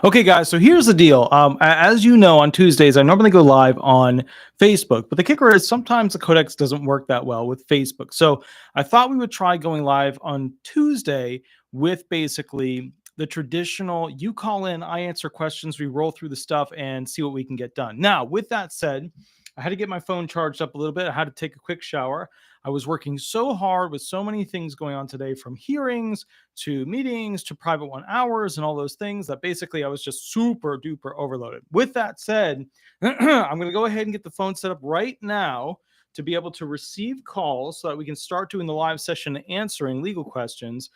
Okay, guys, so here's the deal. As you know, on Tuesdays, I normally go live on Facebook, but the kicker is sometimes the codex doesn't work that well with Facebook. So I thought we would try going live on Tuesday with basically the traditional you call in, I answer questions, we roll through the stuff and see what we can get done. Now, with that said, I had to get my phone charged up a little bit. I had to take a quick shower. I was working so hard with so many things going on today, from hearings to meetings to private 1 hours and all those things, that basically I was just super duper overloaded. With that said, I'm going to go ahead and get the phone set up right now to be able to receive calls so that we can start doing the live session answering legal questions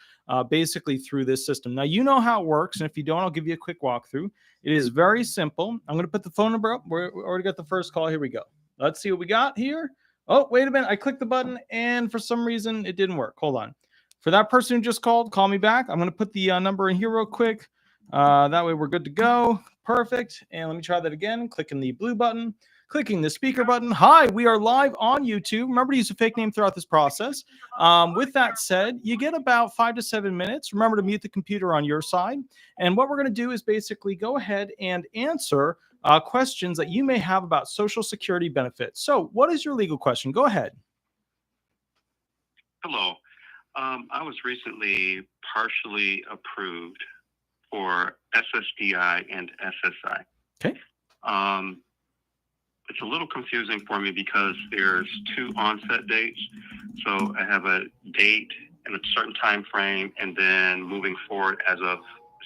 basically through this system. Now, you know how it works. And if you don't, I'll give you a quick walkthrough. It is very simple. I'm going to put the phone number up. We already got the first call. Here we go. Let's see what we got here. Oh, wait a minute. I clicked the button and for some reason it didn't work. Hold on. For that person who just called, call me back. I'm going to put the number in here real quick. That way we're good to go. Perfect. And let me try that again. Clicking the blue button, clicking the speaker button. Hi, we are live on YouTube. Remember to use a fake name throughout this process. With that said, you get about 5 to 7 minutes. Remember to mute the computer on your side. And what we're going to do is basically go ahead and answer questions that you may have about Social Security benefits. So what is your legal question? Go ahead. Hello. I was recently partially approved for SSDI and SSI. Okay. It's a little confusing for me because there's two onset dates. So I have a date and a certain time frame, and then moving forward as of,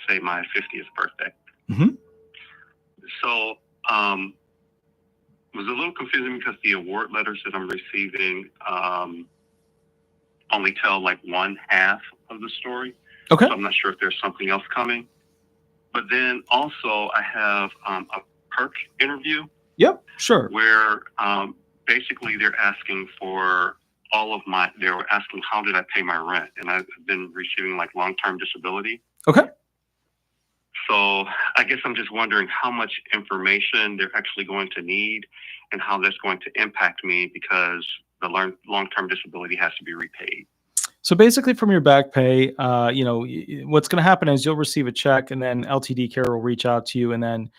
say, my 50th birthday. Mm-hmm. So it was a little confusing because the award letters that I'm receiving only tell like one half of the story. Okay. So I'm not sure if there's something else coming. But then also I have a perk interview. Yep, sure. Where basically they're asking for they were asking how did I pay my rent? And I've been receiving like long-term disability. Okay. So I guess I'm just wondering how much information they're actually going to need and how that's going to impact me because the long-term disability has to be repaid. So basically from your back pay, what's going to happen is you'll receive a check and then LTD Care will reach out to you and then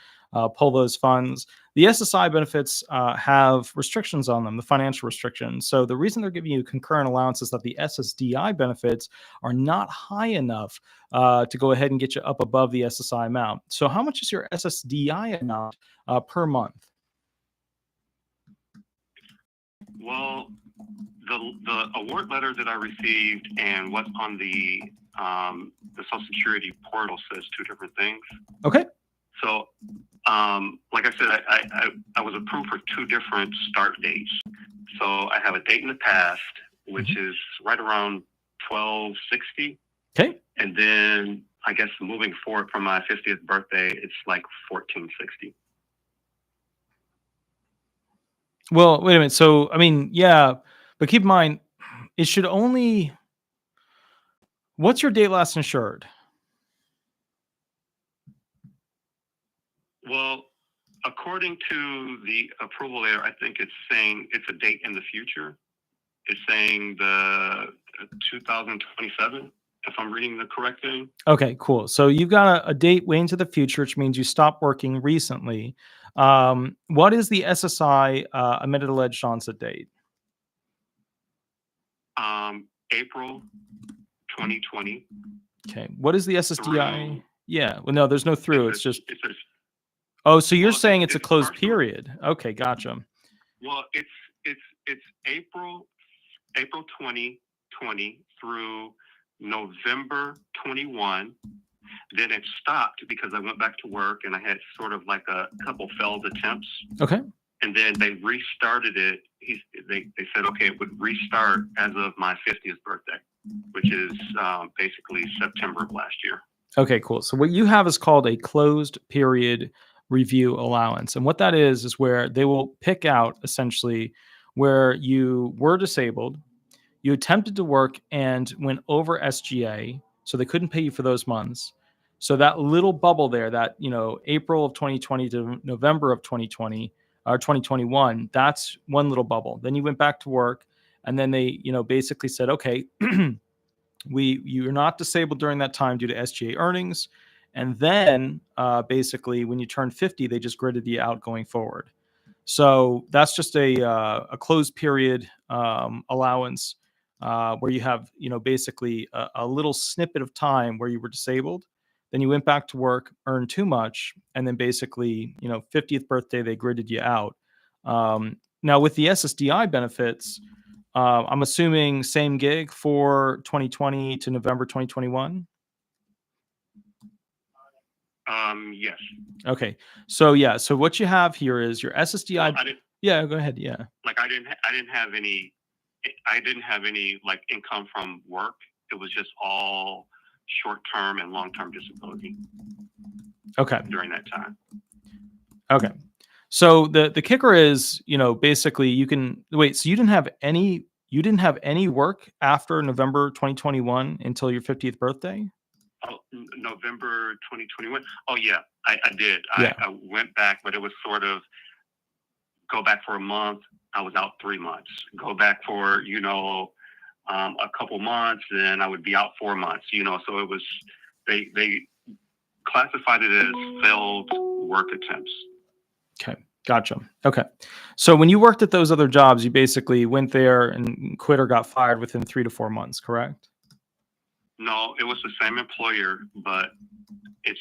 pull those funds. The SSI benefits have restrictions on them, the financial restrictions. So the reason they're giving you concurrent allowance is that the SSDI benefits are not high enough to go ahead and get you up above the SSI amount. So how much is your SSDI amount per month? Well, the award letter that I received and what's on the Social Security portal says two different things. Okay. So, like I said, I was approved for two different start dates. So I have a date in the past, which is right around 12/60. Okay. And then I guess moving forward from my 50th birthday, it's like 14/60. Well, wait a minute. So, I mean, yeah, but keep in mind, it should only. What's your date last insured? Well, according to the approval letter, I think it's saying it's a date in the future. It's saying the 2027, if I'm reading the correct thing. Okay, cool. So you've got a date way into the future, which means you stopped working recently. What is the SSI amended alleged onset date? April 2020. Okay. What is the SSDI? Through, Yeah. Well, no, there's no through. It's Oh, so you're saying it's a it's closed partial. period. Okay, gotcha. Well, it's April 2020 through November 21. Then it stopped because I went back to work and I had sort of like a couple failed attempts. Okay. And then they restarted it. They said, okay, it would restart as of my 50th birthday, which is basically September of last year. Okay, cool. So what you have is called a closed period review allowance. And what that is where they will pick out essentially where you were disabled, you attempted to work and went over SGA, so they couldn't pay you for those months. So that little bubble there, that, April of 2020 to November of 2020 or 2021, that's one little bubble. Then you went back to work and then they, basically said, okay, you're not disabled during that time due to SGA earnings. And then basically when you turn 50, they just gridded you out going forward. So that's just a closed period allowance where you have, basically a little snippet of time where you were disabled. Then you went back to work, earned too much, and then basically, 50th birthday, they gridded you out. Now with the SSDI benefits, I'm assuming same gig for 2020 to November 2021. Yes. Okay. So yeah. So what you have here is your SSDI. Well, yeah. Go ahead. Yeah. Like I didn't have any like income from work. It was just all short-term and long-term disability. Okay. During that time. Okay. So the kicker is, basically you can wait. So you didn't have any work after November 2021 until your 50th birthday? Oh, November 2021. Oh yeah, I did. Yeah. I went back, but it was sort of go back for a month. I was out 3 months. Go back for, a couple months, then I would be out 4 months, so it was, they classified it as failed work attempts. Okay. Gotcha. Okay. So when you worked at those other jobs, you basically went there and quit or got fired within 3 to 4 months, correct? No, it was the same employer, but it's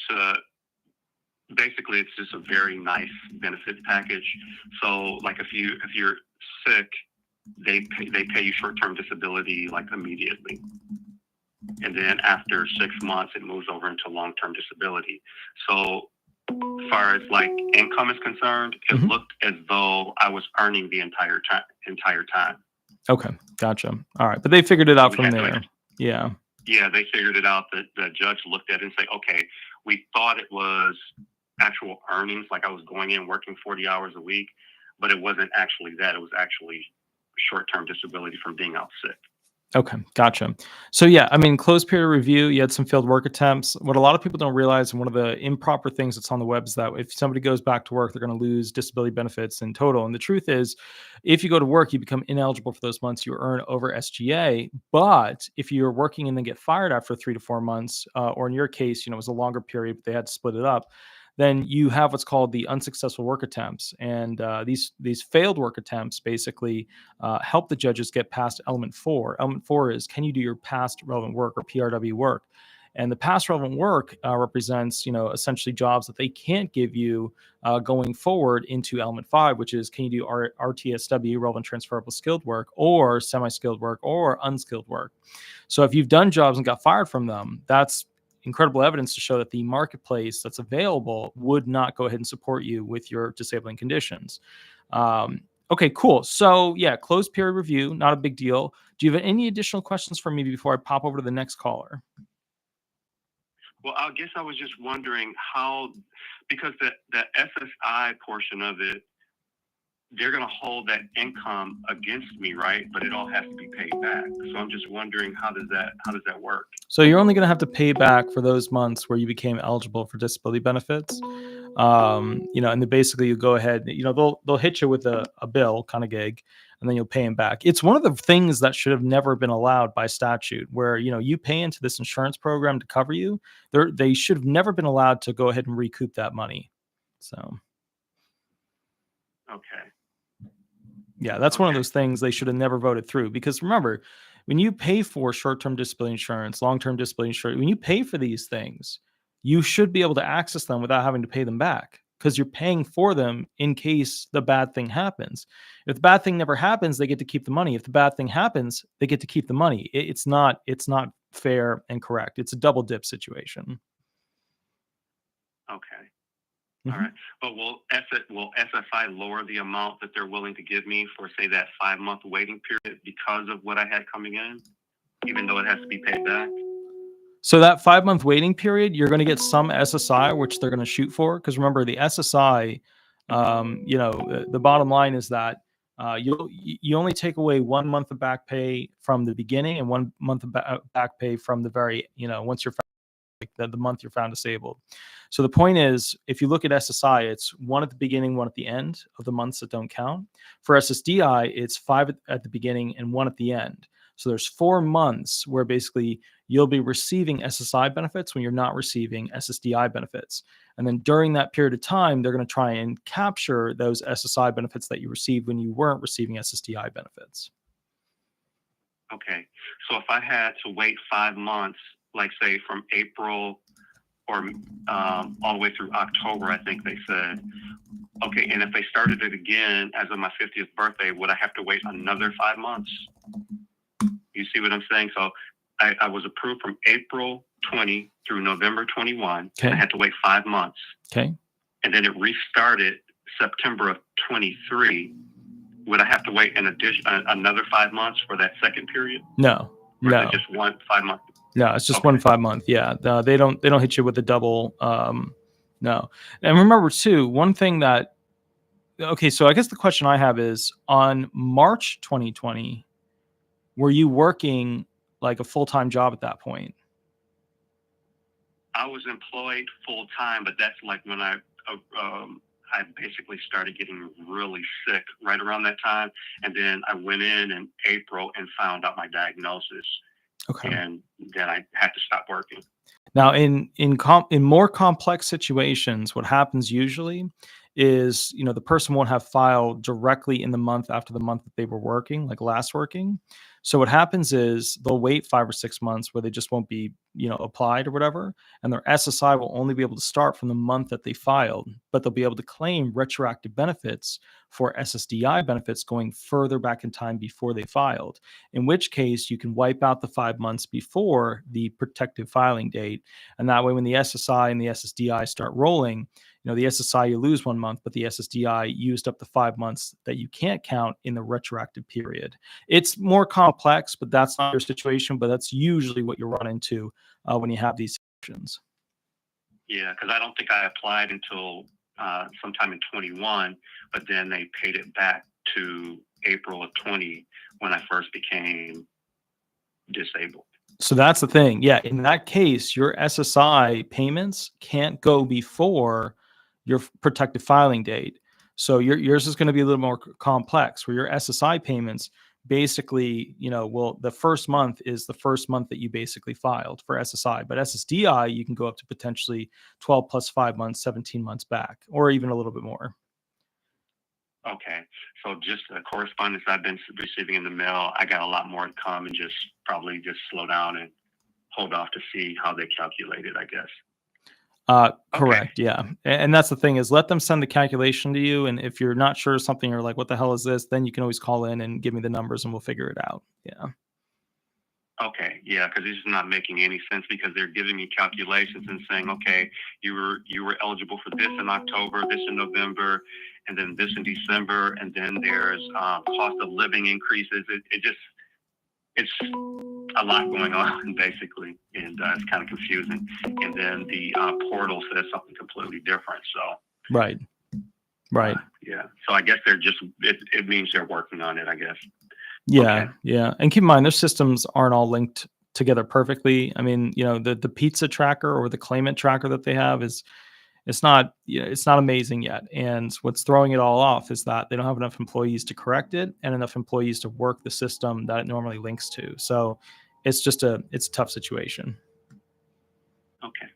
basically it's just a very nice benefit package. So like if you're sick, they pay you short-term disability like immediately. And then after 6 months, it moves over into long-term disability. So as far as like income is concerned, it looked as though I was earning the entire time. Okay. Gotcha. All right. But they figured it out from there. Yeah. Yeah, they figured it out. That the judge looked at it and say, okay, we thought it was actual earnings, like I was going in working 40 hours a week, but it wasn't actually that. It was actually short-term disability from being out sick. Okay, gotcha. So yeah, I mean, closed period review, you had some failed work attempts. What a lot of people don't realize, and one of the improper things that's on the web is that if somebody goes back to work, they're going to lose disability benefits in total. And the truth is, if you go to work, you become ineligible for those months you earn over SGA. But if you're working and then get fired after 3 to 4 months, or in your case, it was a longer period, but they had to split it up, then you have what's called the unsuccessful work attempts. And these failed work attempts basically help the judges get past element 4. Element 4 is, can you do your past relevant work, or PRW work? And the past relevant work represents, essentially jobs that they can't give you going forward into element 5, which is, can you do RTSW, relevant transferable skilled work, or semi-skilled work, or unskilled work? So if you've done jobs and got fired from them, that's incredible evidence to show that the marketplace that's available would not go ahead and support you with your disabling conditions. Okay, cool. So yeah, closed period review, not a big deal. Do you have any additional questions for me before I pop over to the next caller? Well, I guess I was just wondering how, because the SSI portion of it, they're going to hold that income against me, right? But it all has to be paid back. So I'm just wondering, how does that work? So you're only going to have to pay back for those months where you became eligible for disability benefits. And then basically you go ahead, they'll hit you with a bill kind of gig, and then you'll pay them back. It's one of the things that should have never been allowed by statute, where, you pay into this insurance program to cover you. They should have never been allowed to go ahead and recoup that money. So. Okay. Yeah, that's one of those things they should have never voted through, because remember, when you pay for short-term disability insurance, long-term disability insurance, when you pay for these things, you should be able to access them without having to pay them back, because you're paying for them in case the bad thing happens. If the bad thing never happens, they get to keep the money. If the bad thing happens, they get to keep the money. It's not fair and correct. It's a double dip situation. Okay. All right. But will SSI lower the amount that they're willing to give me for, say, that 5-month waiting period because of what I had coming in, even though it has to be paid back? So that 5-month waiting period, you're going to get some SSI, which they're going to shoot for. Because remember, the SSI, the bottom line is that you only take away 1 month of back pay from the beginning and 1 month of back pay from the very, once you're found, the month you're found disabled. So the point is, if you look at SSI, it's 1 at the beginning, 1 at the end of the months that don't count. For SSDI, it's 5 at the beginning and 1 at the end. So there's 4 months where basically you'll be receiving SSI benefits when you're not receiving SSDI benefits. And then during that period of time, they're going to try and capture those SSI benefits that you received when you weren't receiving SSDI benefits. Okay. So if I had to wait 5 months, like say from April or all the way through October, I think they said, okay, and if they started it again as of my 50th birthday, would I have to wait another 5 months? You see what I'm saying? So I was approved from April 20 through November 21, Okay. and I had to wait 5 months. Okay. And then it restarted September of 23. Would I have to wait another 5 months for that second period? No. Or No. is it just 1 5 month? No, it's just Okay. 1 5 month. Yeah. They don't hit you with a double. No. And remember too, one thing that, okay, so I guess the question I have is, on March 2020, were you working like a full-time job at that point? I was employed full time, but that's like when I basically started getting really sick right around that time, and then I went in April and found out my diagnosis, Okay. and then I had to stop working. Now, in more complex situations, what happens usually is, the person won't have filed directly in the month after the month that they were working, like last working. So what happens is they'll wait 5 or 6 months where they just won't be, applied or whatever, and their SSI will only be able to start from the month that they filed, but they'll be able to claim retroactive benefits for SSDI benefits going further back in time before they filed. In which case, you can wipe out the 5 months before the protective filing date, and that way, when the SSI and the SSDI start rolling, the SSI, you lose 1 month, but the SSDI used up the 5 months that you can't count in the retroactive period. It's more complex, but that's not your situation. But that's usually what you run into when you have these situations. Yeah, because I don't think I applied until sometime in 21, but then they paid it back to April of 20 when I first became disabled. So that's the thing. Yeah, in that case, your SSI payments can't go before your protective filing date. So yours is going to be a little more complex, where your SSI payments basically, the first month is the first month that you basically filed for SSI. But SSDI, you can go up to potentially 12 plus 5 months, 17 months back, or even a little bit more. Okay, so just the correspondence I've been receiving in the mail, I got a lot more to come, and probably slow down and hold off to see how they calculate it, I guess. Correct. Yeah. And that's the thing, is let them send the calculation to you. And if you're not sure of something, you're like, what the hell is this? Then you can always call in and give me the numbers and we'll figure it out. Yeah. Okay. Yeah. Because this is not making any sense, because they're giving me calculations and saying, okay, you were eligible for this in October, this in November, and then this in December. And then there's cost of living increases. It's a lot going on, basically, and it's kind of confusing. And then the portal says something completely different. So Right. Yeah. So I guess it means they're working on it, I guess. Yeah. Okay. Yeah. And keep in mind, their systems aren't all linked together perfectly. I mean, the pizza tracker or the claimant tracker that they have it's not amazing yet. And what's throwing it all off is that they don't have enough employees to correct it and enough employees to work the system that it normally links to. So it's a tough situation. Okay.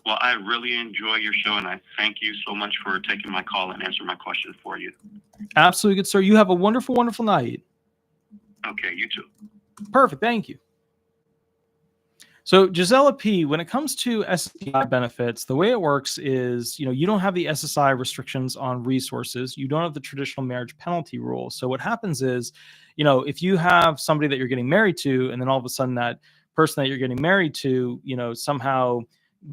Well, I really enjoy your show, and I thank you so much for taking my call and answering my question for you. Absolutely good, sir. You have a wonderful, wonderful night. Okay, you too. Perfect. Thank you. So Gisela P., when it comes to SSDI benefits, the way it works is, you don't have the SSI restrictions on resources. You don't have the traditional marriage penalty rule. So what happens is, if you have somebody that you're getting married to, and then all of a sudden that person that you're getting married to, somehow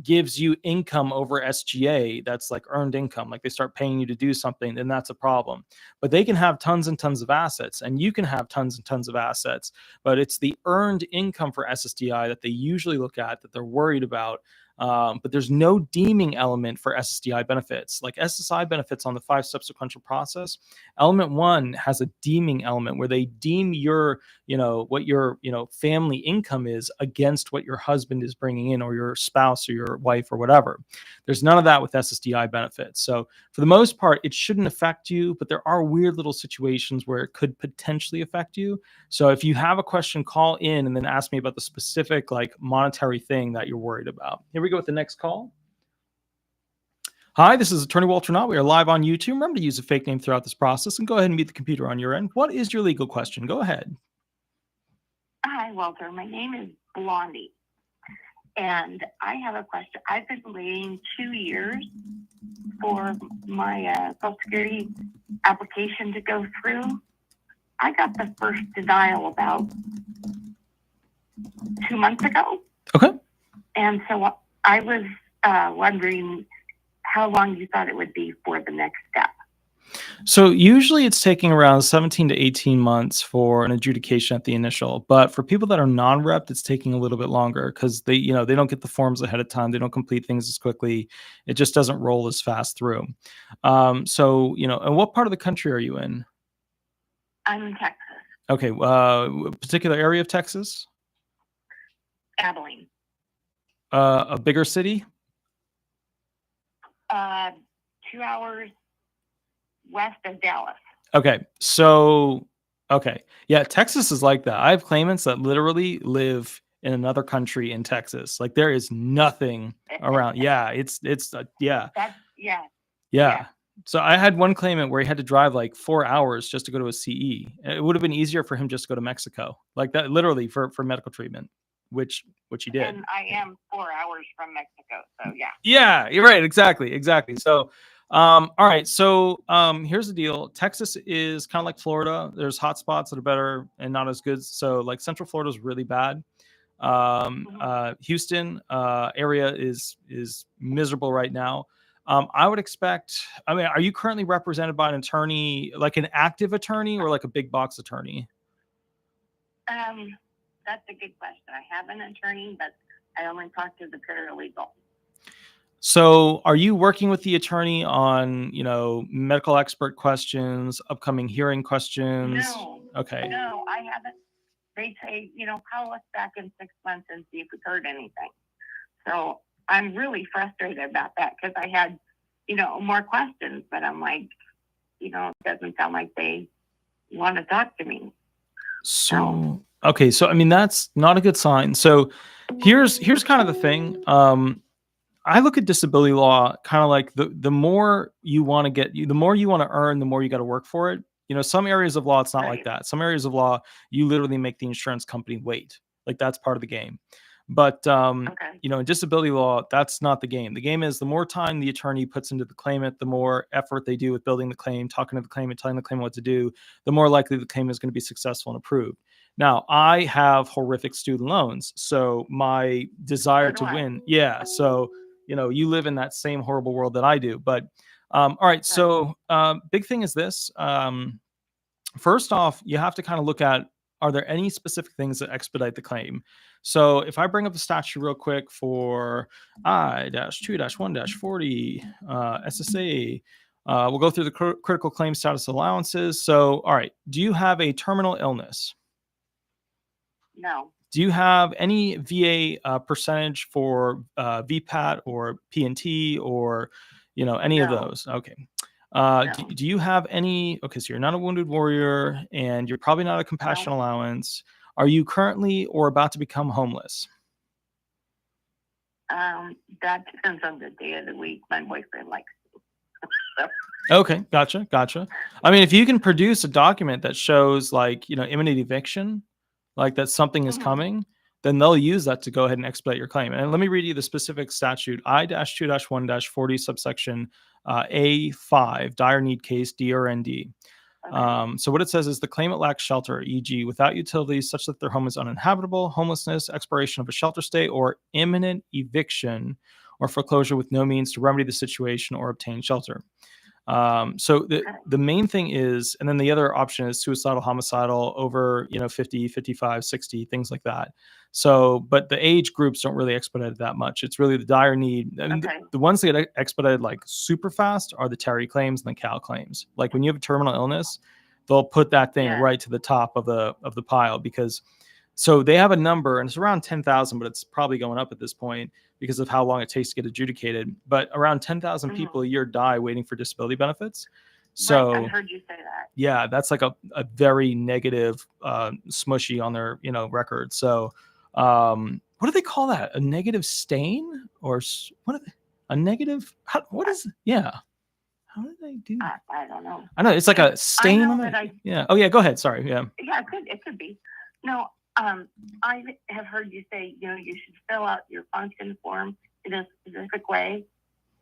gives you income over SGA, that's like earned income, like they start paying you to do something, then that's a problem. But they can have tons and tons of assets, and you can have tons and tons of assets, but it's the earned income for SSDI that they usually look at, that they're worried about But there's no deeming element for SSDI benefits. Like SSI benefits on the 5-step sequential process, element 1 has a deeming element where they deem your, what your, family income is against what your husband is bringing in, or your spouse or your wife or whatever. There's none of that with SSDI benefits. So for the most part, it shouldn't affect you, but there are weird little situations where it could potentially affect you. So if you have a question, call in and then ask me about the specific like monetary thing that you're worried about. Here we go with the next call. Hi, this is Attorney Walter Hnot. We are live on YouTube. Remember to use a fake name throughout this process and go ahead and mute the computer on your end. What is your legal question? Go ahead. Hi, Walter. My name is Blondie, and I have a question. I've been waiting 2 years for my Social Security application to go through. I got the first denial about 2 months ago. Okay. And so I was wondering how long you thought it would be for the next step. So usually it's taking around 17 to 18 months for an adjudication at the initial, but for people that are non-repped, it's taking a little bit longer because they don't get the forms ahead of time. They don't complete things as quickly. It just doesn't roll as fast through. And what part of the country are you in? I'm in Texas. Okay. Particular area of Texas? Abilene. A bigger city? 2 hours west of Dallas. Okay. So, yeah, Texas is like that. I have claimants that literally live in another country in Texas. Like there is nothing around. Yeah. Yeah. Yeah. So I had one claimant where he had to drive like 4 hours just to go to a CE. It would have been easier for him just to go to Mexico, like that, literally for medical treatment, which he did. And I am 4 hours from Mexico. So yeah. Yeah, you're right. Exactly. So, all right. So, here's the deal. Texas is kind of like Florida. There's hot spots that are better and not as good. So like Central Florida is really bad. Houston, area is miserable right now. I would expect, are you currently represented by an attorney, like an active attorney or like a big box attorney? That's a good question. I have an attorney, but I only talk to the paralegal. So are you working with the attorney on, medical expert questions, upcoming hearing questions? No. Okay. No, I haven't. They say, call us back in 6 months and see if we've heard anything. So I'm really frustrated about that because I had, more questions, but I'm like, it doesn't sound like they want to talk to me. So, okay. So, that's not a good sign. So here's kind of the thing. I look at disability law kind of like the more you want to get, the more you want to earn, the more you got to work for it. Some areas of law, it's not Right. like that. Some areas of law, you literally make the insurance company wait. Like that's part of the game. But, Okay. in disability law, that's not the game. The game is the more time the attorney puts into the claimant, the more effort they do with building the claim, talking to the claimant, telling the claimant what to do, the more likely the claim is going to be successful and approved. Now, I have horrific student loans. So my desire to win. Yeah. So, you live in that same horrible world that I do. But, all right. So, big thing is this. First off, you have to kind of look at, are there any specific things that expedite the claim? So if I bring up the statute real quick for I-2-1-40 SSA, we'll go through the critical claim status allowances. So, all right, do you have a terminal illness? No. Do you have any VA percentage for VPAT or PNT or, any of No. those? Okay. No. Do you have any? Okay, so you're not a wounded warrior and you're probably not a compassion No. allowance. Are you currently or about to become homeless? That depends on the day of the week. My boyfriend likes to. Okay, gotcha. If you can produce a document that shows like, imminent eviction, like that something is coming, then they'll use that to go ahead and expedite your claim. And let me read you the specific statute, I-2-1-40 subsection A5, dire need case, DRND. Okay. So what it says is the claimant lacks shelter, e.g. without utilities such that their home is uninhabitable, homelessness, expiration of a shelter stay, or imminent eviction or foreclosure with no means to remedy the situation or obtain shelter. So the main thing is, and then the other option is suicidal, homicidal over, 50, 55, 60, things like that. So, but the age groups don't really expedite it that much. It's really the dire need. I mean, the ones that get expedited like super fast are the Terry claims and the Cal claims. Like when you have a terminal illness, they'll put that thing right to the top of the pile, because so they have a number and it's around 10,000, but it's probably going up at this point because of how long it takes to get adjudicated. But around 10,000 people a year die waiting for disability benefits. So I heard you say that. Yeah, that's like a very negative smushy on their record. So what do they call that? A negative stain or what? A negative? What is? Yeah. How did they do that? I don't know. I know it's like a stain on it. Yeah. Oh yeah. Go ahead. Sorry. Yeah. Yeah, it could be. No, I have heard you say, you should fill out your function form in a specific way,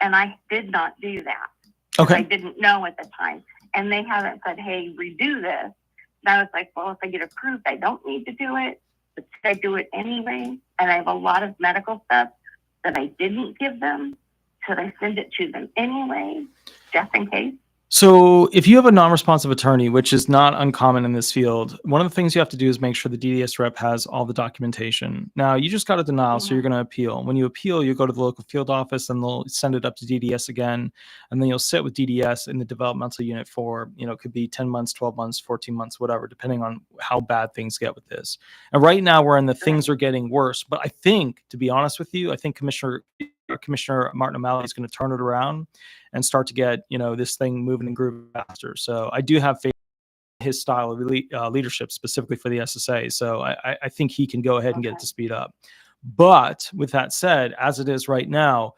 and I did not do that. Okay. I didn't know at the time, and they haven't said, "Hey, redo this." And I was like, "Well, if I get approved, I don't need to do it, but I do it anyway." And I have a lot of medical stuff that I didn't give them, so I send it to them anyway, just in case. So if you have a non-responsive attorney, which is not uncommon in this field, one of the things you have to do is make sure the DDS rep has all the documentation. Now, you just got a denial, so you're going to appeal. When you appeal, you go to the local field office and they'll send it up to DDS again. And then you'll sit with DDS in the developmental unit for, it could be 10 months, 12 months, 14 months, whatever, depending on how bad things get with this. And right now we're in the things are getting worse. But I think, to be honest with you, I think Commissioner Martin O'Malley is going to turn it around and start to get this thing moving and grooving faster. So I do have faith in his style of leadership, specifically for the SSA. So I think he can go ahead and get it to speed up. But with that said, as it is right now,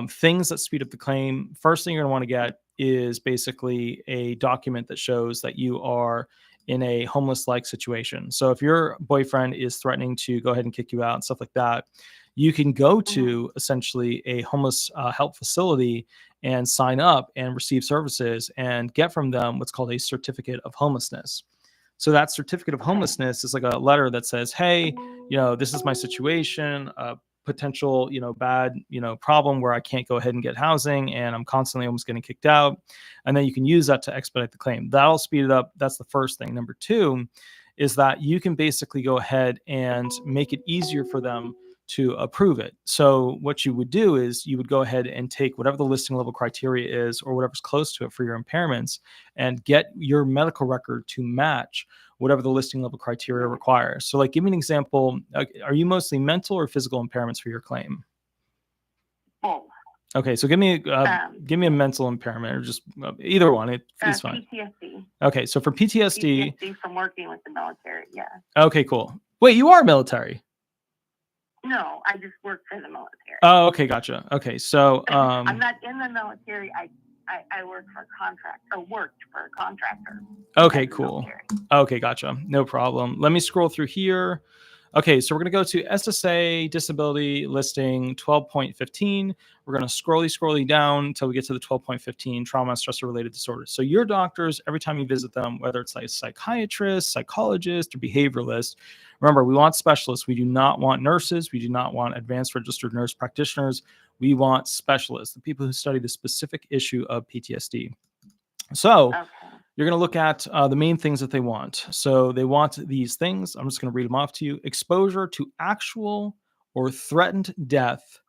things that speed up the claim, first thing you're going to want to get is basically a document that shows that you are in a homeless-like situation. So if your boyfriend is threatening to go ahead and kick you out and stuff like that, you can go to essentially a homeless help facility and sign up and receive services and get from them what's called a certificate of homelessness. So that certificate of homelessness is like a letter that says, hey, this is my situation, potential, bad, problem where I can't go ahead and get housing and I'm constantly almost getting kicked out. And then you can use that to expedite the claim. That'll speed it up. That's the first thing. Number two is that you can basically go ahead and make it easier for them to approve it. So what you would do is you would go ahead and take whatever the listing level criteria is or whatever's close to it for your impairments and get your medical record to match whatever the listing level criteria requires. So like, give me an example. Are you mostly mental or physical impairments for your claim? Both. Okay. So give me a mental impairment or just either one. It's fine. PTSD. Okay. So for PTSD from working with the military. Yeah. Okay, cool. Wait, you are military? No, I just work for the military. Oh, okay, gotcha. Okay, so I'm not in the military. I work for a contract or worked for a contractor. Okay, cool. Okay, gotcha. No problem. Let me scroll through here. Okay, so we're going to go to SSA disability listing 12.15. We're going to scrolly down until we get to the 12.15 trauma and stressor related disorders. So your doctors, every time you visit them, whether it's like a psychiatrist, psychologist, or behavioralist, remember, we want specialists. We do not want nurses. We do not want advanced registered nurse practitioners. We want specialists, the people who study the specific issue of PTSD. So you're going to look at the main things that they want. So they want these things. I'm just going to read them off to you. Exposure to actual or threatened death,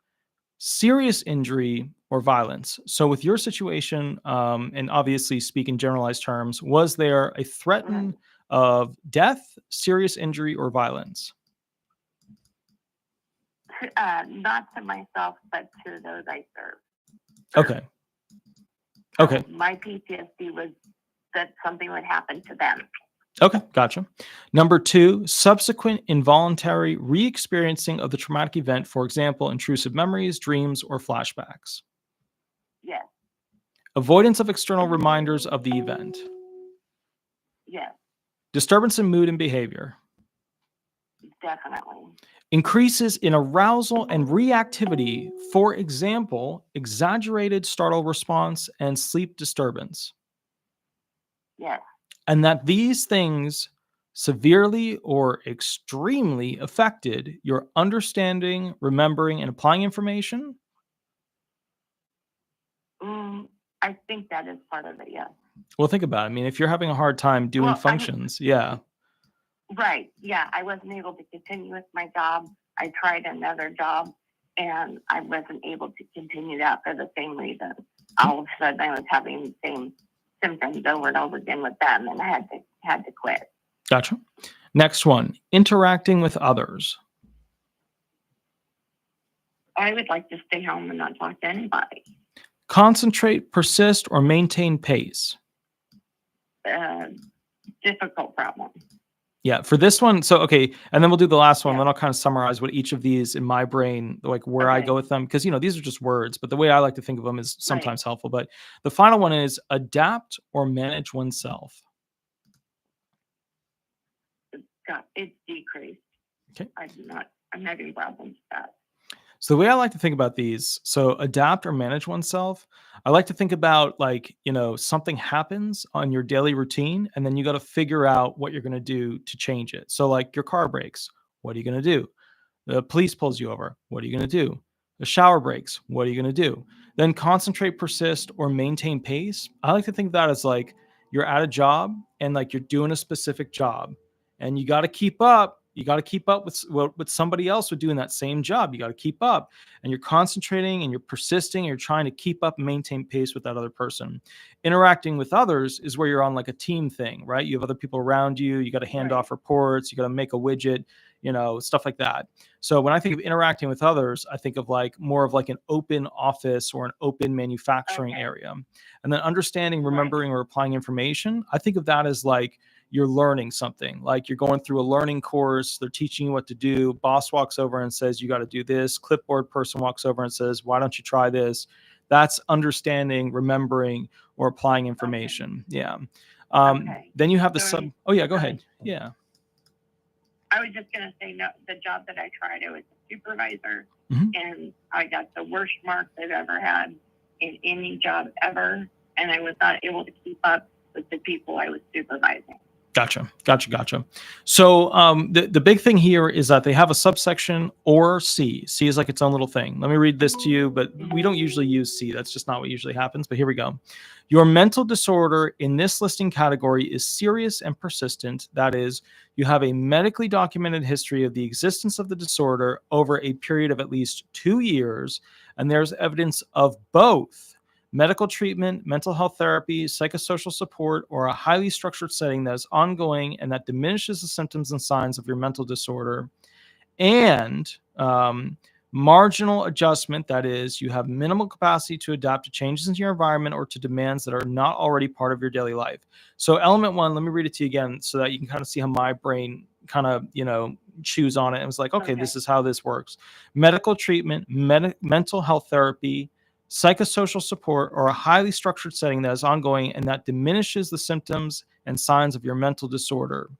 serious injury, or violence. So with your situation, and obviously speak in generalized terms, was there a threat of death, serious injury, or violence? Not to myself, but to those I serve. Okay. Okay. My PTSD was that something would happen to them. Okay, gotcha. Number two, subsequent involuntary re-experiencing of the traumatic event, for example, intrusive memories, dreams, or flashbacks. Yes. Avoidance of external reminders of the event. Yes. Disturbance in mood and behavior. Definitely. Increases in arousal and reactivity, for example, exaggerated startle response and sleep disturbance. Yes. And that these things severely or extremely affected your understanding, remembering, and applying information? I I think that is part of it, yes. Well, think about it. I mean, if you're having a hard time doing Well, functions, yeah. Right. Yeah. I wasn't able to continue with my job. I tried another job and I wasn't able to continue that for the same reason. All of a sudden I was having the same symptoms over and over again with them and I had to quit. Gotcha. Next one, interacting with others. I would like to stay home and not talk to anybody. Concentrate, persist, or maintain pace. Difficult problem. Yeah, for this one, so okay, and then we'll do the last one, Yeah. then I'll kind of summarize what each of these in my brain, like where I Okay. go with them, because these are just words, but the way I like to think of them is sometimes helpful. But the final one is adapt or manage oneself. It's decreased. Okay. I'm having problems with that. So the way I like to think about these, so adapt or manage oneself, I like to think about like, something happens on your daily routine and then you got to figure out what you're going to do to change it. So like your car breaks, what are you going to do? The police pulls you over, what are you going to do? The shower breaks, what are you going to do? Then concentrate, persist, or maintain pace. I like to think of that as like you're at a job and like you're doing a specific job and you got to keep up. You got to keep up with somebody else with doing that same job. You got to keep up and you're concentrating and you're persisting. And you're trying to keep up and maintain pace with that other person. Interacting with others is where you're on like a team thing, right? You have other people around you. You got to hand off reports. You got to make a widget, stuff like that. So when I think of interacting with others, I think of like more of like an open office or an open manufacturing area. And then understanding, remembering, or applying information, I think of that as like you're learning something, like you're going through a learning course. They're teaching you what to do. Boss walks over and says, you got to do this. Clipboard person walks over and says, why don't you try this? That's understanding, remembering, or applying information. Yeah. Then you have the oh yeah, go ahead. Yeah. I was just going to say, no, the job that I tried, I was a supervisor and I got the worst marks I've ever had in any job ever. And I was not able to keep up with the people I was supervising. Gotcha. So the big thing here is that they have a subsection or C. C is like its own little thing. Let me read this to you, but we don't usually use C. That's just not what usually happens. But here we go. Your mental disorder in this listing category is serious and persistent. That is, you have a medically documented history of the existence of the disorder over a period of at least 2 years, and there's evidence of both medical treatment, mental health therapy, psychosocial support, or a highly structured setting that is ongoing and that diminishes the symptoms and signs of your mental disorder. And marginal adjustment, that is, you have minimal capacity to adapt to changes in your environment or to demands that are not already part of your daily life. So element one, let me read it to you again so that you can kind of see how my brain kind of, chews on it. It was like, okay, this is how this works. Medical treatment, mental health therapy, psychosocial support, or a highly structured setting that is ongoing and that diminishes the symptoms and signs of your mental disorder.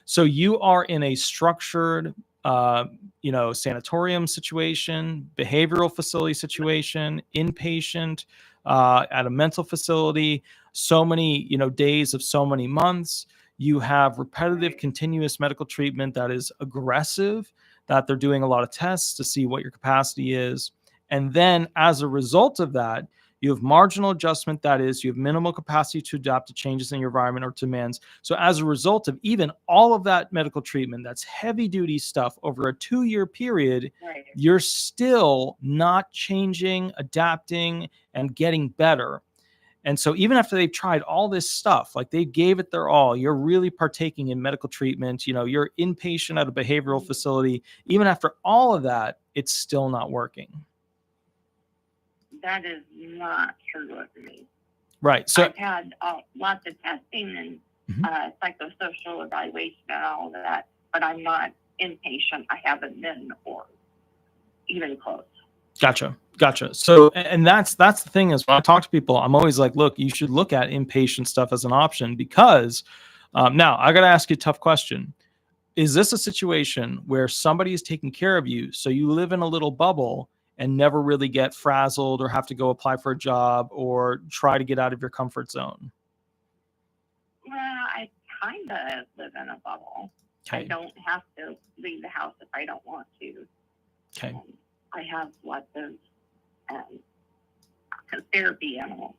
So you are in a structured, sanatorium situation, behavioral facility situation, inpatient, at a mental facility, so many, days of so many months. You have repetitive, continuous medical treatment that is aggressive, that they're doing a lot of tests to see what your capacity is. And then as a result of that, you have marginal adjustment. That is, you have minimal capacity to adapt to changes in your environment or demands. So as a result of even all of that medical treatment, that's heavy duty stuff over a 2-year period, you're still not changing, adapting, and getting better. And so even after they've tried all this stuff, like they gave it their all, you're really partaking in medical treatment, you're inpatient at a behavioral facility. Even after all of that, it's still not working. That is not true of me. Right. So I've had lots of testing and psychosocial evaluation and all of that, but I'm not inpatient. I haven't been or even close. Gotcha. So, and that's the thing is when I talk to people, I'm always like, look, you should look at inpatient stuff as an option because now I got to ask you a tough question. Is this a situation where somebody is taking care of you, so you live in a little bubble and never really get frazzled or have to go apply for a job or try to get out of your comfort zone? Well, I kind of live in a bubble. Okay. I don't have to leave the house if I don't want to. Okay. I have lots of therapy animals.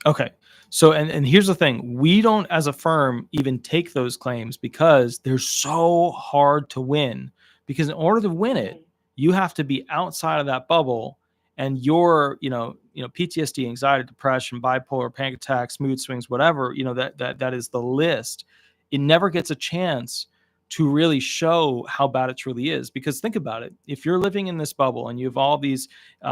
Okay. So, and here's the thing. We don't, as a firm, even take those claims because they're so hard to win. Because in order to win it, you have to be outside of that bubble, and your, PTSD, anxiety, depression, bipolar, panic attacks, mood swings, whatever, that is the list. It never gets a chance to really show how bad it truly is. Because think about it. If you're living in this bubble and you have all these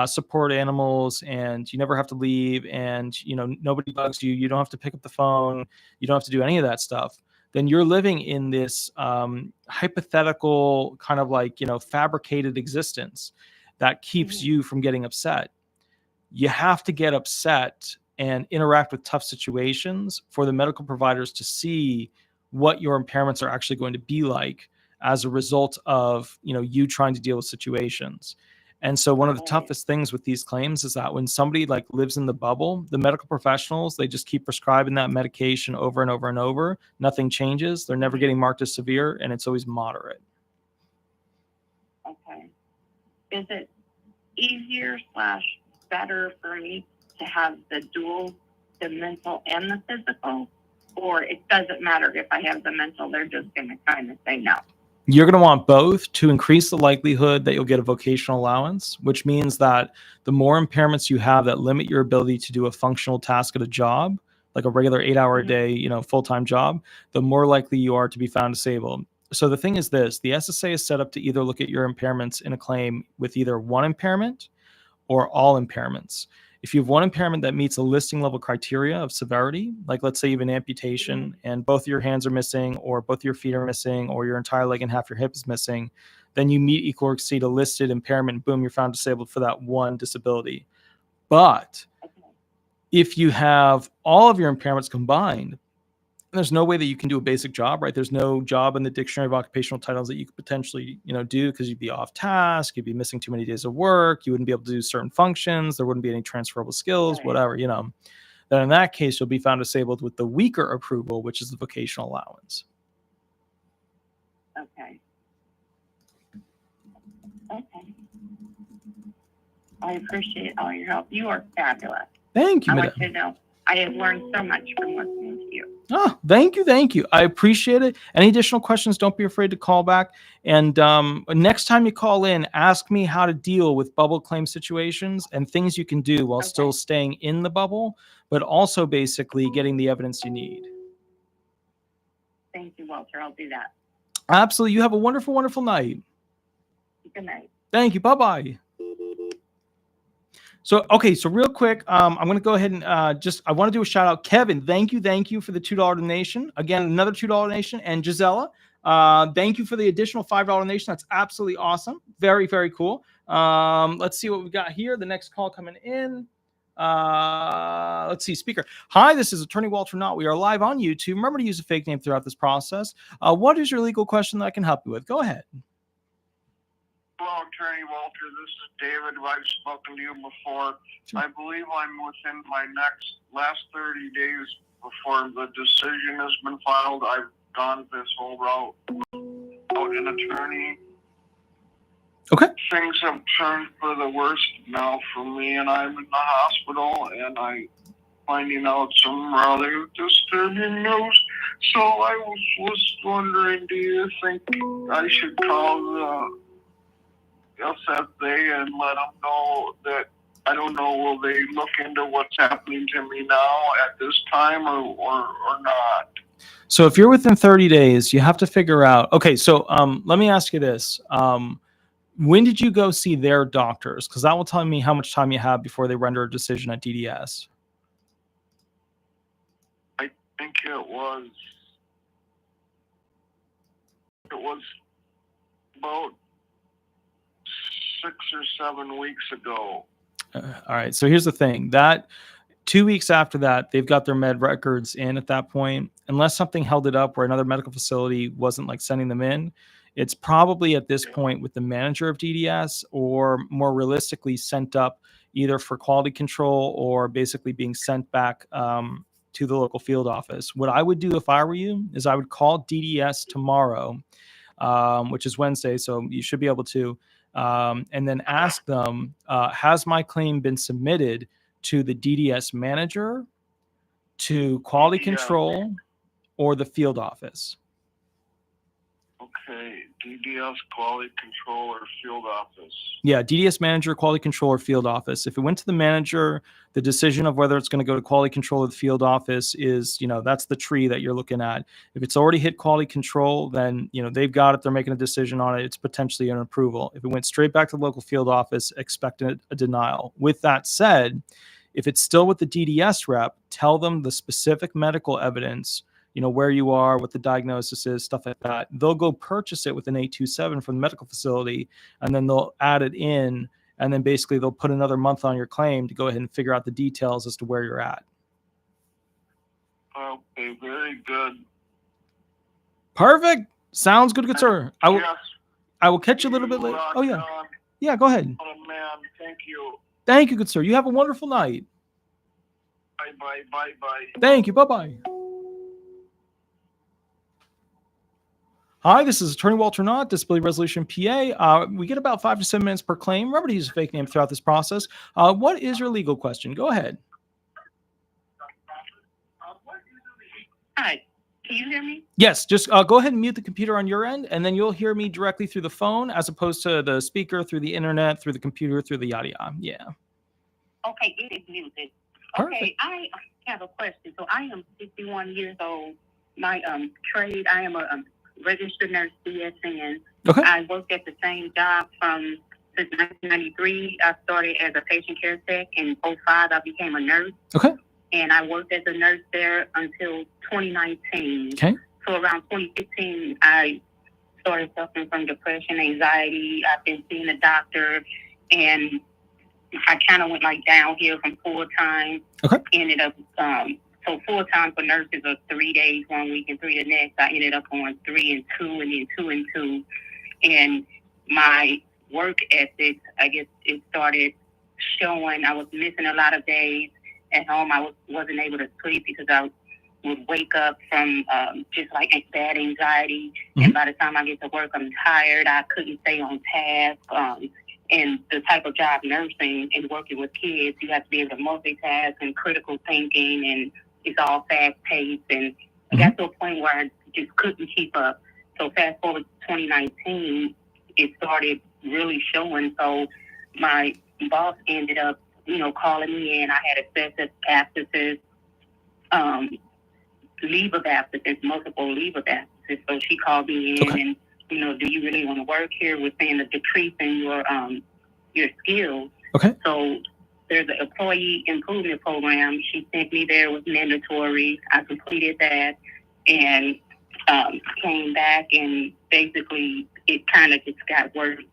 support animals, and you never have to leave, and nobody bugs you, you don't have to pick up the phone, you don't have to do any of that stuff, then you're living in this hypothetical kind of like fabricated existence that keeps you from getting upset. You have to get upset and interact with tough situations for the medical providers to see what your impairments are actually going to be like as a result of you trying to deal with situations. And so one of the toughest things with these claims is that when somebody like lives in the bubble, the medical professionals, they just keep prescribing that medication over and over and over. Nothing changes. They're never getting marked as severe, and it's always moderate. Okay. Is it easier / better for me to have the dual, the mental and the physical? Or it doesn't matter if I have the mental, they're just going to kind of say no? You're going to want both to increase the likelihood that you'll get a vocational allowance, which means that the more impairments you have that limit your ability to do a functional task at a job, like a regular 8-hour a day, full-time job, the more likely you are to be found disabled. So the thing is this, the SSA is set up to either look at your impairments in a claim with either one impairment or all impairments. If you have one impairment that meets a listing level criteria of severity, like let's say you have an amputation and both your hands are missing, or both your feet are missing, or your entire leg and half your hip is missing, then you meet, equal, or exceed a listed impairment, boom, you're found disabled for that one disability. But if you have all of your impairments combined, there's no way that you can do a basic job, right? There's no job in the dictionary of occupational titles that you could potentially, do, because you'd be off task, you'd be missing too many days of work, you wouldn't be able to do certain functions, there wouldn't be any transferable skills, whatever, Then in that case, you'll be found disabled with the weaker approval, which is the vocational allowance. Okay. I appreciate all your help. You are fabulous. Thank you, I madam. want you to know I have learned so much from listening to you. Oh, thank you. I appreciate it. Any additional questions, don't be afraid to call back. And next time you call in, ask me how to deal with bubble claim situations and things you can do while still staying in the bubble, but also basically getting the evidence you need. Thank you, Walter. I'll do that. Absolutely. You have a wonderful, wonderful night. Good night. Thank you. Bye-bye. So real quick, I'm going to go ahead and I want to do a shout out. Kevin, thank you for the $2 donation. Again, another $2 donation. And Gisela, thank you for the additional $5 donation. That's absolutely awesome. Very, very cool. Let's see what we got here. The next call coming in. Let's see, speaker. Hi, this is Attorney Walter Hnot. We are live on YouTube. Remember to use a fake name throughout this process. What is your legal question that I can help you with? Go ahead. Hello, Attorney Walter. This is David. I've spoken to you before. Sure. I believe I'm within my last 30 days before the decision has been filed. I've gone this whole route without an attorney. Okay. Things have turned for the worst now for me, and I'm in the hospital, and I'm finding out some rather disturbing news. So I was wondering, do you think I should call the SFA and let them know that, I don't know, will they look into what's happening to me now at this time or not? So if you're within 30 days, you have to figure out, so let me ask you this. When did you go see their doctors? Because that will tell me how much time you have before they render a decision at DDS. I think it was about 6 or 7 weeks ago. All right. So here's the thing, that 2 weeks after that, they've got their med records in at that point, unless something held it up where another medical facility wasn't like sending them in. It's probably at this point with the manager of DDS, or more realistically sent up either for quality control or basically being sent back to the local field office. What I would do if I were you is I would call DDS tomorrow, which is Wednesday. So you should be able to, and then ask them, has my claim been submitted to the DDS manager to quality DDS. control or the field office. Okay, DDS, quality control, or field office. Yeah, DDS manager, quality control, or field office. If it went to the manager, the decision of whether it's going to go to quality control or the field office is, that's the tree that you're looking at. If it's already hit quality control, then, they've got it. They're making a decision on it. It's potentially an approval. If it went straight back to the local field office, expect a denial. With that said, if it's still with the DDS rep, tell them the specific medical evidence, where you are, what the diagnosis is, stuff like that. They'll go purchase it with an 827 from the medical facility, and then they'll add it in, and then basically they'll put another month on your claim to go ahead and figure out the details as to where you're at. Okay, very good. Perfect. Sounds good, good sir. Yes. I will catch you a little bit later. Oh, yeah. Yeah, go ahead. Oh, man, thank you. Thank you, good sir. You have a wonderful night. Bye. Thank you. Bye-bye. Hi, this is Attorney Walter Hnot, Disability Resolution PA. We get about 5 to 7 minutes per claim. Remember to use a fake name throughout this process. What is your legal question? Go ahead. Hi, can you hear me? Yes, just go ahead and mute the computer on your end, and then you'll hear me directly through the phone as opposed to the speaker, through the internet, through the computer, through the yada yada. Yeah. Okay, it is muted. Perfect. Okay, I have a question. So I am 51 years old. My trade, I am a registered nurse, BSN. Okay. I worked at the same job since 1993. I started as a patient care tech. In 2005, I became a nurse. Okay. And I worked as a nurse there until 2019. Okay. So around 2015, I started suffering from depression, anxiety. I've been seeing a doctor, and I kind of went downhill from full-time. Okay. Ended up, so full-time for nurses are 3 days, 1 week, and 3 the next. I ended up on 3 and 2, and then 2 and 2. And my work ethic, I guess it started showing. I was missing a lot of days. At home, I wasn't able to sleep because I would wake up from just bad anxiety. Mm-hmm. And by the time I get to work, I'm tired. I couldn't stay on task. And the type of job nursing and working with kids, you have to be able to multitask and critical thinking, and it's all fast paced. And I got to a point where I just couldn't keep up. So fast forward to 2019, it started really showing. So my boss ended up, calling me in. I had excessive abscesses, leave of abscesses, multiple leave of abscesses. So she called me in and, do you really want to work here? We're seeing a decrease in your skills. Okay. So there's an employee improvement program. She sent me there. It was mandatory. I completed that and came back, and basically it kind of just got worse.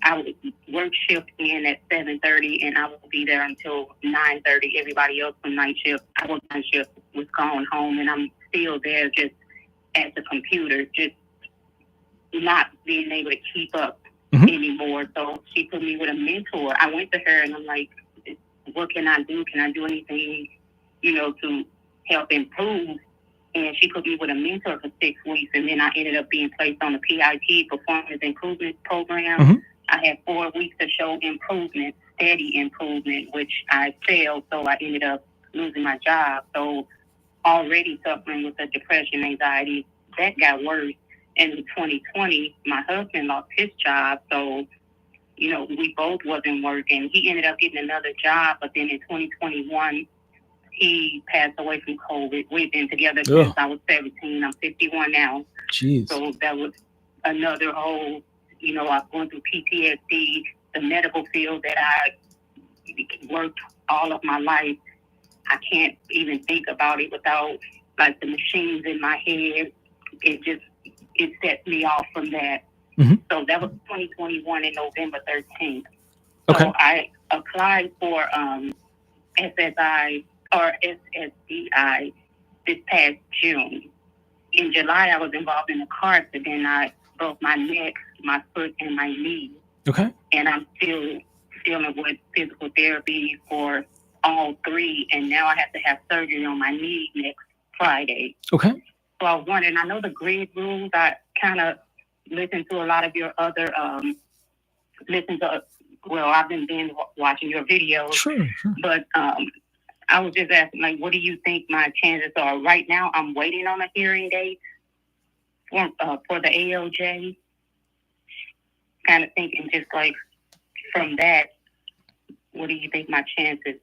I would work shift in at 7:30, and I would be there until 9:30. Everybody else from night shift, I was night shift, was going home, and I'm still there just at the computer, just not being able to keep up anymore. So she put me with a mentor. I went to her, and I'm like, what can I do? Can I do anything, to help improve? And she put me with a mentor for 6 weeks, and then I ended up being placed on the PIT, Performance Improvement Program. Mm-hmm. I had 4 weeks to show improvement, steady improvement, which I failed, so I ended up losing my job. So already suffering with the depression, anxiety, that got worse. And in 2020, my husband lost his job, so, we both wasn't working. He ended up getting another job, but then in 2021, he passed away from COVID. We've been together since I was 17. I'm 51 now. Jeez. So that was another whole, I've gone through PTSD, the medical field that I worked all of my life. I can't even think about it without, the machines in my head. It sets me off from that. Mm-hmm. So that was 2021 in November 13th. Okay. So I applied for SSI or SSDI this past June. In July, I was involved in a car accident. I broke my neck, my foot, and my knee. Okay. And I'm still dealing with physical therapy for all 3. And now I have to have surgery on my knee next Friday. Okay. So I was wondering, I know the grid rules. I kind of listened to a lot of your other, I've been watching your videos. Sure. But I was just asking, like, what do you think my chances are? Right now, I'm waiting on a hearing date for the ALJ. Kind of thinking just like from that, what do you think my chances?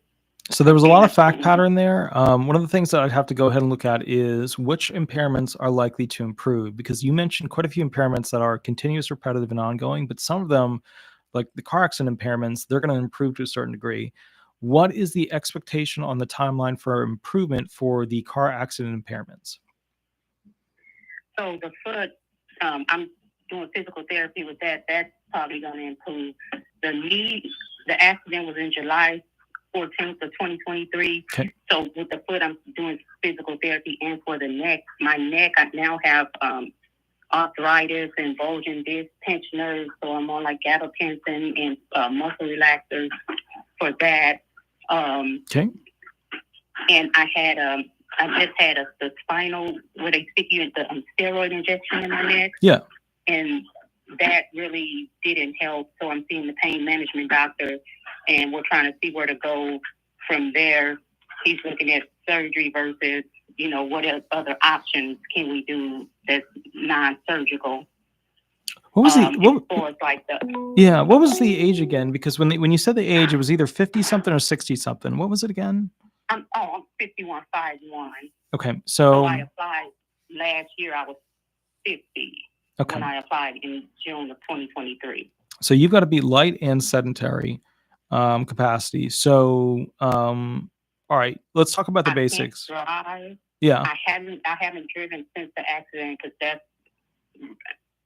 So there was a lot of fact pattern there. One of the things that I'd have to go ahead and look at is which impairments are likely to improve, because you mentioned quite a few impairments that are continuous, repetitive, and ongoing, but some of them, like the car accident impairments, they're going to improve to a certain degree. What is the expectation on the timeline for improvement for the car accident impairments? So the foot, I'm doing physical therapy with that. That's probably going to improve. The knee, the accident was in July 14th of 2023. Okay. So with the foot, I'm doing physical therapy, and for the neck, my neck, I now have arthritis and bulging disc, pinched nerves. So I'm on like gabapentin and muscle relaxers for that. Okay. And I just had the spinal where they stick you in the steroid injection in my neck. Yeah. And that really didn't help. So I'm seeing the pain management doctor, and we're trying to see where to go from there. He's looking at surgery versus, what other options can we do that's non-surgical. What was what was the age again? Because when you said the age, it was either 50 something or 60 something. What was it again? I'm 51.51. Okay, so I applied last year. I was 50 when I applied in June of 2023. So you've got to be light and sedentary capacity. So all right, let's talk about the basics. Can't drive. Yeah. I haven't driven since the accident because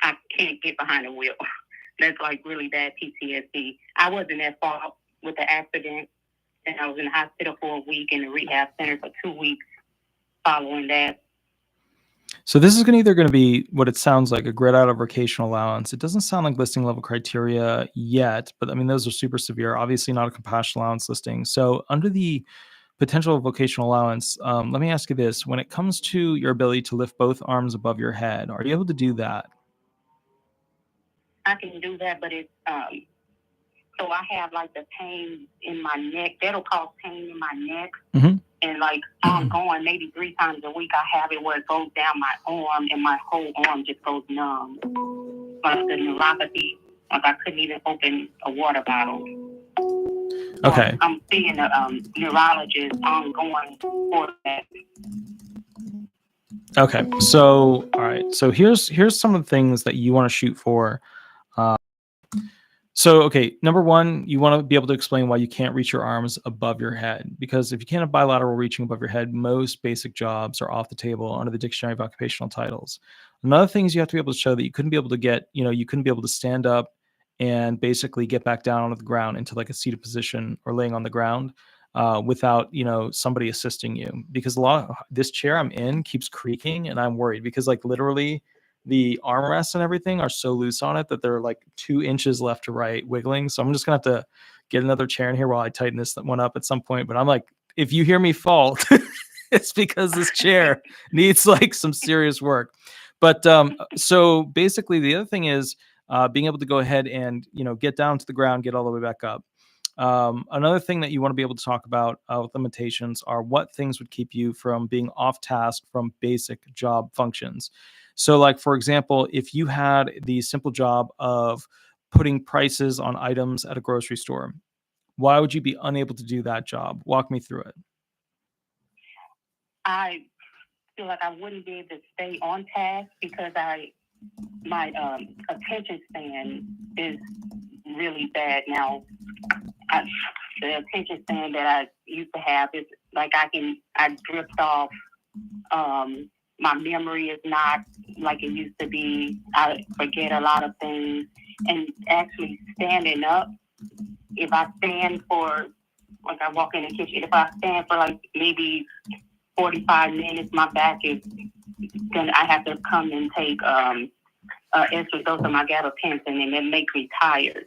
I can't get behind the wheel. That's like really bad PTSD. I wasn't at fault with the accident, and I was in the hospital for a week and the rehab center for 2 weeks following that. So this is either going to be what it sounds like, a grid out of vocational allowance. It doesn't sound like listing level criteria yet, but I mean, those are super severe. Obviously not a compassion allowance listing. So under the potential vocational allowance, let me ask you this. When it comes to your ability to lift both arms above your head, are you able to do that? I can do that, but it's so I have like the pain in my neck. That'll cause pain in my neck. Mm-hmm. And like ongoing, maybe 3 times a week, I have it where it goes down my arm and my whole arm just goes numb. Like the neuropathy, like I couldn't even open a water bottle. Okay. So I'm seeing a neurologist ongoing for that. Okay. So, all right. So here's some of the things that you want to shoot for. So, okay, number one, you want to be able to explain why you can't reach your arms above your head, because if you can't have bilateral reaching above your head, most basic jobs are off the table under the Dictionary of Occupational Titles. Another thing is you have to be able to show that you couldn't be able to get, you couldn't be able to stand up and basically get back down onto the ground into like a seated position or laying on the ground without, somebody assisting you, because a lot of this chair I'm in keeps creaking and I'm worried because like literally the armrests and everything are so loose on it that they're like 2 inches left to right wiggling. So I'm just gonna have to get another chair in here while I tighten this one up at some point. But I'm like, if you hear me fall, it's because this chair needs like some serious work. But so basically the other thing is being able to go ahead and, get down to the ground, get all the way back up. Another thing that you want to be able to talk about with limitations are what things would keep you from being off task from basic job functions. So like, for example, if you had the simple job of putting prices on items at a grocery store, why would you be unable to do that job? Walk me through it. I feel like I wouldn't be able to stay on task because my attention span is really bad now. The attention span that I used to have is like I drift off. My memory is not like it used to be. I forget a lot of things. And actually standing up, if I stand for, like I walk in the kitchen, if I stand for like maybe 45 minutes, my back is gonna, I have to come and take extra dose of my gabapentin, and it makes me tired.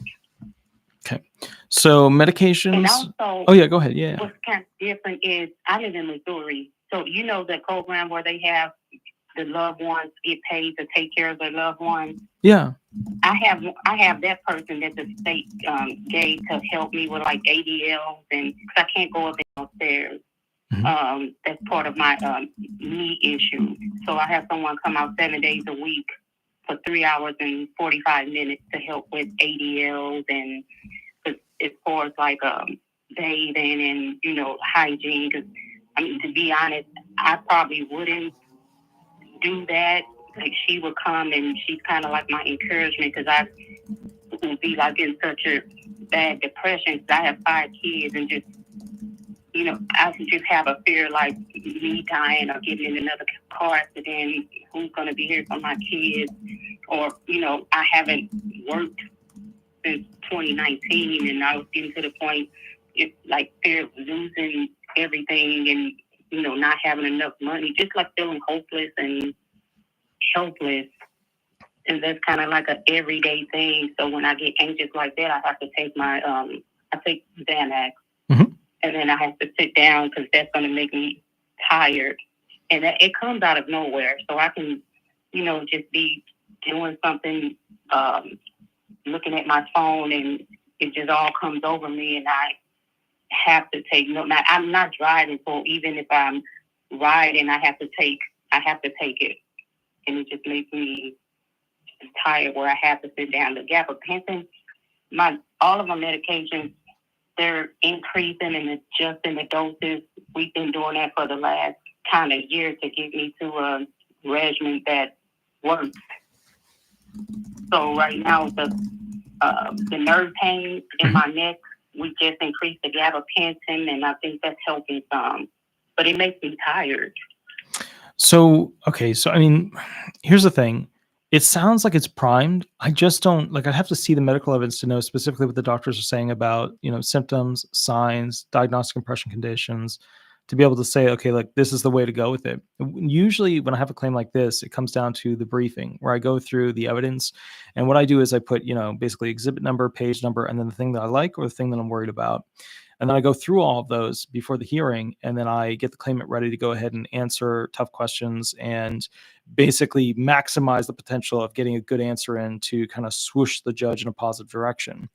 Okay. So medications. And also, oh yeah, go ahead. Yeah. What's kind of different is I live in Missouri. So the program where they have the loved ones get paid to take care of their loved ones. Yeah. I have that person that the state gave to help me with like ADLs, and cause I can't go up and downstairs. That's part of my knee issue. So I have someone come out 7 days a week for 3 hours and 45 minutes to help with ADLs and as far as like bathing and, you know, hygiene. Because, I mean, to be honest, I probably wouldn't do that. Like, she would come and she's kind of like my encouragement because I would be like in such a bad depression because I have 5 kids and just, you know, I would just have a fear like me dying or getting in another car accident. Who's going to be here for my kids? Or, you know, I haven't worked since 2019 and I was getting to the point, it's like fear of losing everything and, you know, not having enough money, just like feeling hopeless and helpless. And that's kind of like an everyday thing. So when I get anxious like that, I have to take my, I take Xanax. And then I have to sit down because that's going to make me tired. And it comes out of nowhere. So I can, you know, just be doing something, looking at my phone, and it just all comes over me. And I have to take note. Now, I'm not driving, so even if I'm riding, I have to take it. And it just makes me tired where I have to sit down. The gabapentin, all of my medications, they're increasing and adjusting the doses. We've been doing that for the last kind of year to get me to a regimen that works. So right now, the nerve pain in my neck, we just increased the gabapentin, and I think that's helping some. But it makes me tired. So, okay. So, I mean, here's the thing. It sounds like it's primed. I just don't like, I'd have to see the medical evidence to know specifically what the doctors are saying about, you know, symptoms, signs, diagnostic impression conditions, to be able to say, okay, like this is the way to go with it. Usually when I have a claim like this, it comes down to the briefing where I go through the evidence. And what I do is I put, you know, basically exhibit number, page number, and then the thing that I like or the thing that I'm worried about. And then I go through all of those before the hearing, and then I get the claimant ready to go ahead and answer tough questions and basically maximize the potential of getting a good answer in to kind of swoosh the judge in a positive direction.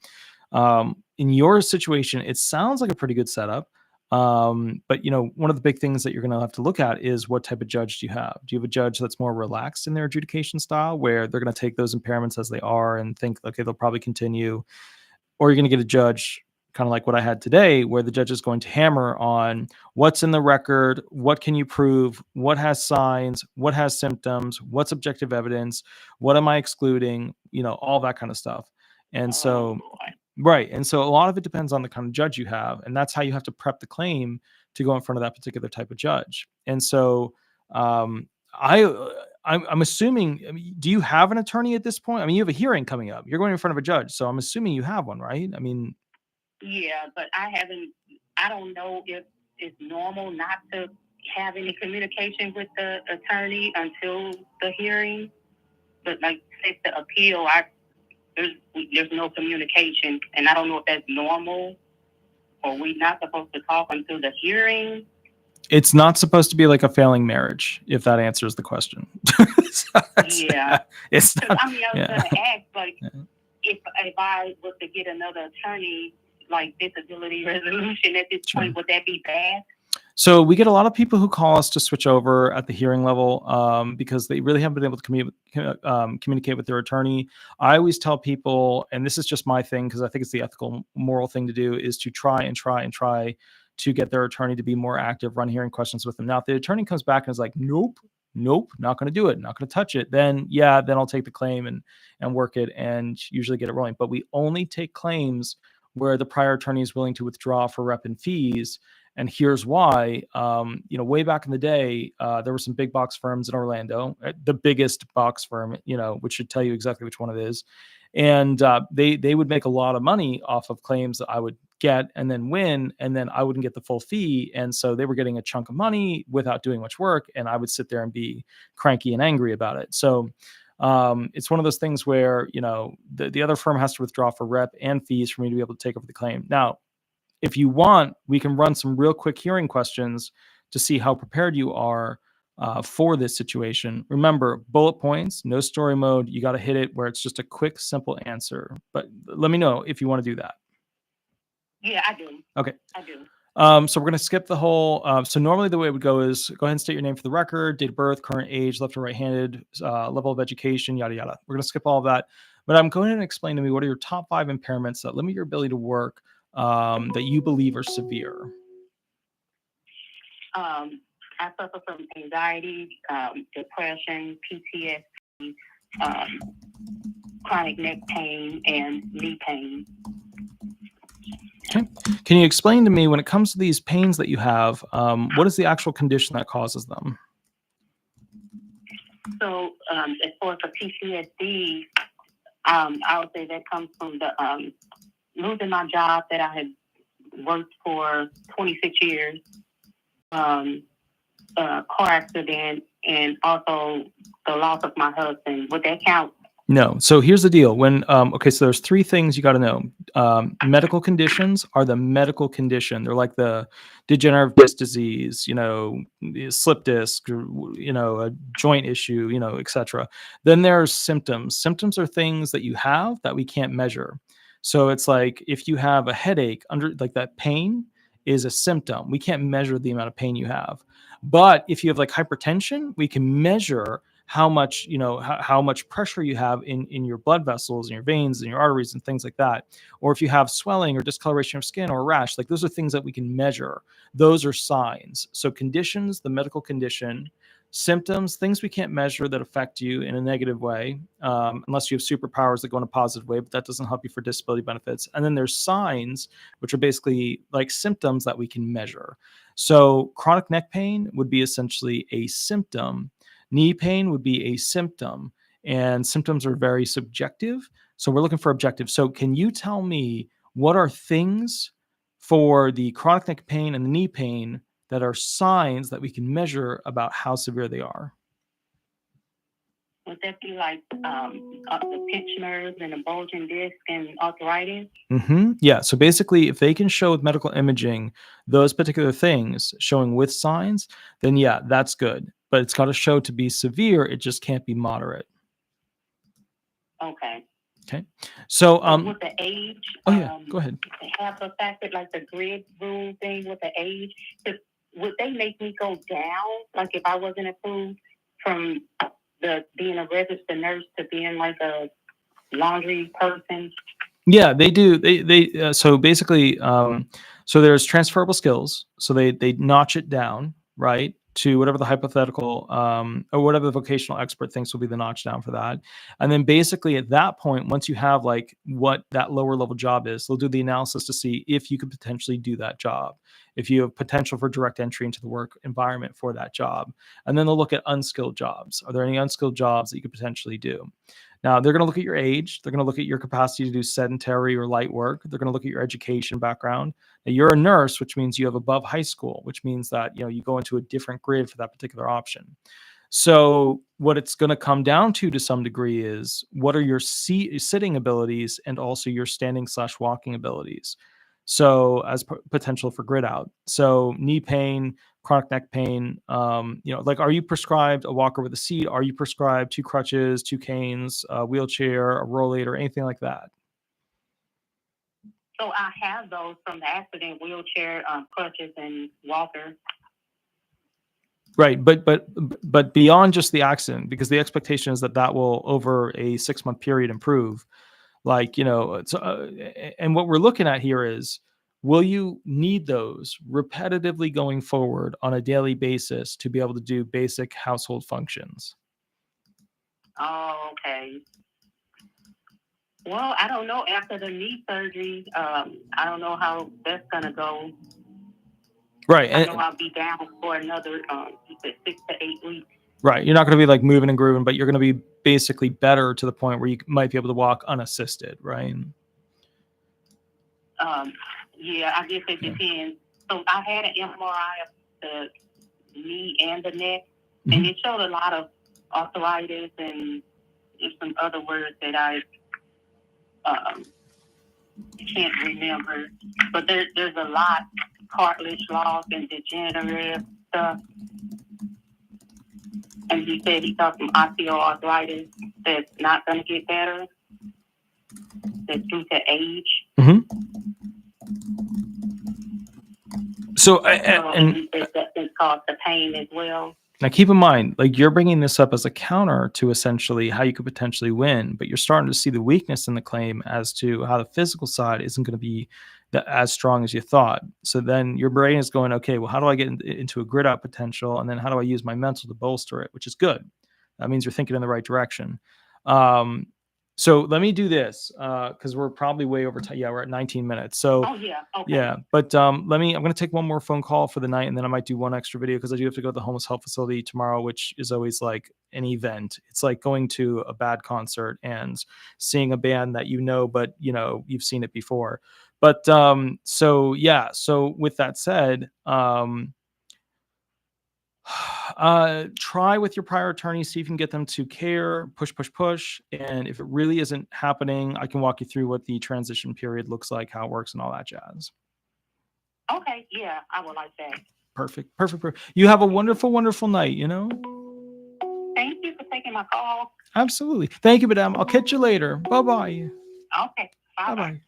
In your situation, it sounds like a pretty good setup. But, you know, one of the big things that you're going to have to look at is what type of judge do you have? Do you have a judge that's more relaxed in their adjudication style, where they're going to take those impairments as they are and think, okay, they'll probably continue? Or you're going to get a judge kind of like what I had today, where the judge is going to hammer on what's in the record, what can you prove, what has signs, what has symptoms, what's objective evidence, what am I excluding, you know, all that kind of stuff. And so, right. And so a lot of it depends on the kind of judge you have, and that's how you have to prep the claim to go in front of that particular type of judge. And so I'm assuming, I mean, do you have an attorney at this point? I mean, you have a hearing coming up. You're going in front of a judge. So I'm assuming you have one, right? I mean, yeah, but I don't know if it's normal not to have any communication with the attorney until the hearing. But like since the appeal, there's no communication, and I don't know if that's normal or we're not supposed to talk until the hearing. It's not supposed to be like a failing marriage, if that answers the question. Yeah. It's not, I mean, I was going to ask, like, if I was to get another attorney, like disability resolution at this point, would that be bad? So we get a lot of people who call us to switch over at the hearing level because they really haven't been able to communicate with their attorney. I always tell people, and this is just my thing because I think it's the ethical, moral thing to do, is to try to get their attorney to be more active, run hearing questions with them. Now, if the attorney comes back and is like, nope, not going to do it, not going to touch it, then I'll take the claim and work it and usually get it rolling. But we only take claims where the prior attorney is willing to withdraw for rep and fees. And here's why. Way back in the day, there were some big box firms in Orlando, the biggest box firm, which should tell you exactly which one it is. And they would make a lot of money off of claims that I would get and then win, and then I wouldn't get the full fee. And so they were getting a chunk of money without doing much work, and I would sit there and be cranky and angry about it. So it's one of those things where, the other firm has to withdraw for rep and fees for me to be able to take over the claim. Now, if you want, we can run some real quick hearing questions to see how prepared you are for this situation. Remember, bullet points, no story mode. You got to hit it where it's just a quick, simple answer. But let me know if you want to do that. Yeah, I do. Okay. I do. So we're going to skip the whole. So normally the way it would go is go ahead and state your name for the record, date of birth, current age, left or right-handed, level of education, yada, yada. We're going to skip all of that. But go ahead and explain to me, what are your top 5 impairments that limit your ability to work that you believe are severe? I suffer from anxiety, depression, PTSD, chronic neck pain, and knee pain. Okay. Can you explain to me, when it comes to these pains that you have, what is the actual condition that causes them? So, as far as the PTSD, I would say that comes from the losing my job that I had worked for 26 years, car accident, and also the loss of my husband. Would that count? No. So here's the deal. When okay, so there's 3 things you got to know. Medical conditions are the medical condition. They're like the degenerative disc disease, the slip disc, a joint issue, etc. Then there's symptoms. Symptoms are things that you have that we can't measure. So it's like if you have a headache, like that pain is a symptom. We can't measure the amount of pain you have. But if you have like hypertension, we can measure how much how much pressure you have in your blood vessels and your veins and your arteries and things like that. Or if you have swelling or discoloration of skin or a rash, like those are things that we can measure. Those are signs. So conditions, the medical condition, symptoms, things we can't measure that affect you in a negative way, unless you have superpowers that go in a positive way, but that doesn't help you for disability benefits. And then there's signs, which are basically like symptoms that we can measure. So chronic neck pain would be essentially a symptom. Knee pain would be a symptom, and symptoms are very subjective. So we're looking for objective. So can you tell me, what are things for the chronic neck pain and the knee pain that are signs that we can measure about how severe they are? Would that be like the pinched nerves and the bulging disc and arthritis? Yeah. So basically, if they can show with medical imaging those particular things showing with signs, then yeah, that's good. But it's got to show to be severe. It just can't be moderate. Okay. Okay. So with the age, oh yeah, go ahead. Have the fact like the grid rule thing with the age, would they make me go down? Like if I wasn't approved from being a registered nurse to being like a laundry person? Yeah, they do. They so basically, so there's transferable skills. So they notch it down, right, to whatever the hypothetical or whatever the vocational expert thinks will be the notch down for that. And then basically at that point, once you have like what that lower level job is, they'll do the analysis to see if you could potentially do that job, if you have potential for direct entry into the work environment for that job. And then they'll look at unskilled jobs. Are there any unskilled jobs that you could potentially do? Now, they're going to look at your age. They're going to look at your capacity to do sedentary or light work. They're going to look at your education background. Now, you're a nurse, which means you have above high school, which means that you go into a different grid for that particular option. So what it's going to come down to some degree is what are your sitting abilities and also your standing/walking abilities. So as potential for grid out. So knee pain, chronic neck pain, like, are you prescribed a walker with a seat? Are you prescribed 2 crutches, 2 canes, a wheelchair, a rollator, anything like that? So I have those from the accident: wheelchair, crutches, and walker. Right, but beyond just the accident, because the expectation is that will over a 6-month period improve. Like, and what we're looking at here is, will you need those repetitively going forward on a daily basis to be able to do basic household functions? Oh, okay. Well, I don't know. After the knee surgery, I don't know how that's going to go. Right. I know I'll be down for another 6 to 8 weeks. Right. You're not going to be like moving and grooving, but you're going to be basically better to the point where you might be able to walk unassisted, right? Yeah, I guess it depends. So I had an MRI of the knee and the neck, and it showed a lot of arthritis and some other words that I can't remember. But there's a lot, cartilage loss and degenerative stuff. And he said he got some osteoarthritis that's not going to get better. That's due to age. So, and it's caused the pain as well. now keep in mind, like you're bringing this up as a counter to essentially how you could potentially win, but you're starting to see the weakness in the claim as to how the physical side isn't going to be as strong as you thought. So then your brain is going, okay, well, how do I get into a grid out potential? And then how do I use my mental to bolster it, which is good. That means you're thinking in the right direction. So let me do this because we're probably way over time. Yeah, we're at 19 minutes. So Okay. yeah, but I'm going to take one more phone call for the night, and then I might do one extra video because I do have to go to the homeless help facility tomorrow, which is always like an event. It's like going to a bad concert and seeing a band that but you've seen it before. But so yeah, so with that said, try with your prior attorney, see if you can get them to care, push. And if it really isn't happening, I can walk you through what the transition period looks like, how it works, and all that jazz. Okay, yeah, I would like that. Perfect. You have a wonderful night, Thank you for taking my call. Absolutely. Thank you, madam. I'll catch you later. Bye-bye. Okay, bye-bye.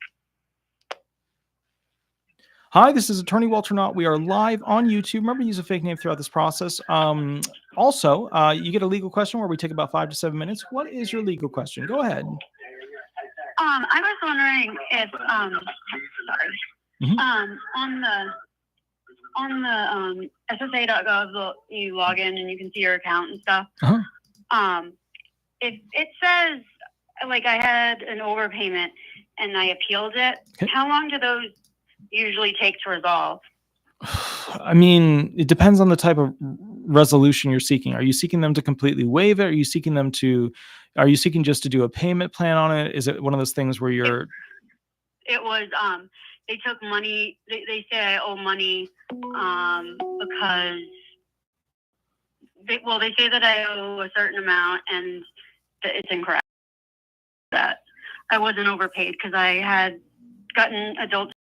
Hi, this is Attorney Walter Hnot. We are live on YouTube. Remember to use a fake name throughout this process. Also, you get a legal question where we take about 5 to 7 minutes. What is your legal question? Go ahead. I was wondering if on the SSA.gov you log in and you can see your account and stuff. If it says like I had an overpayment and I appealed it, okay. How long do those usually take to resolve? I mean, it depends on the type of resolution you're seeking. Are you seeking them to completely waive it? Are you seeking just to do a payment plan on it? Is it one of those things where you're... It was, they took money. They say I owe money because they say that I owe a certain amount and that it's incorrect. That I wasn't overpaid because I had gotten adult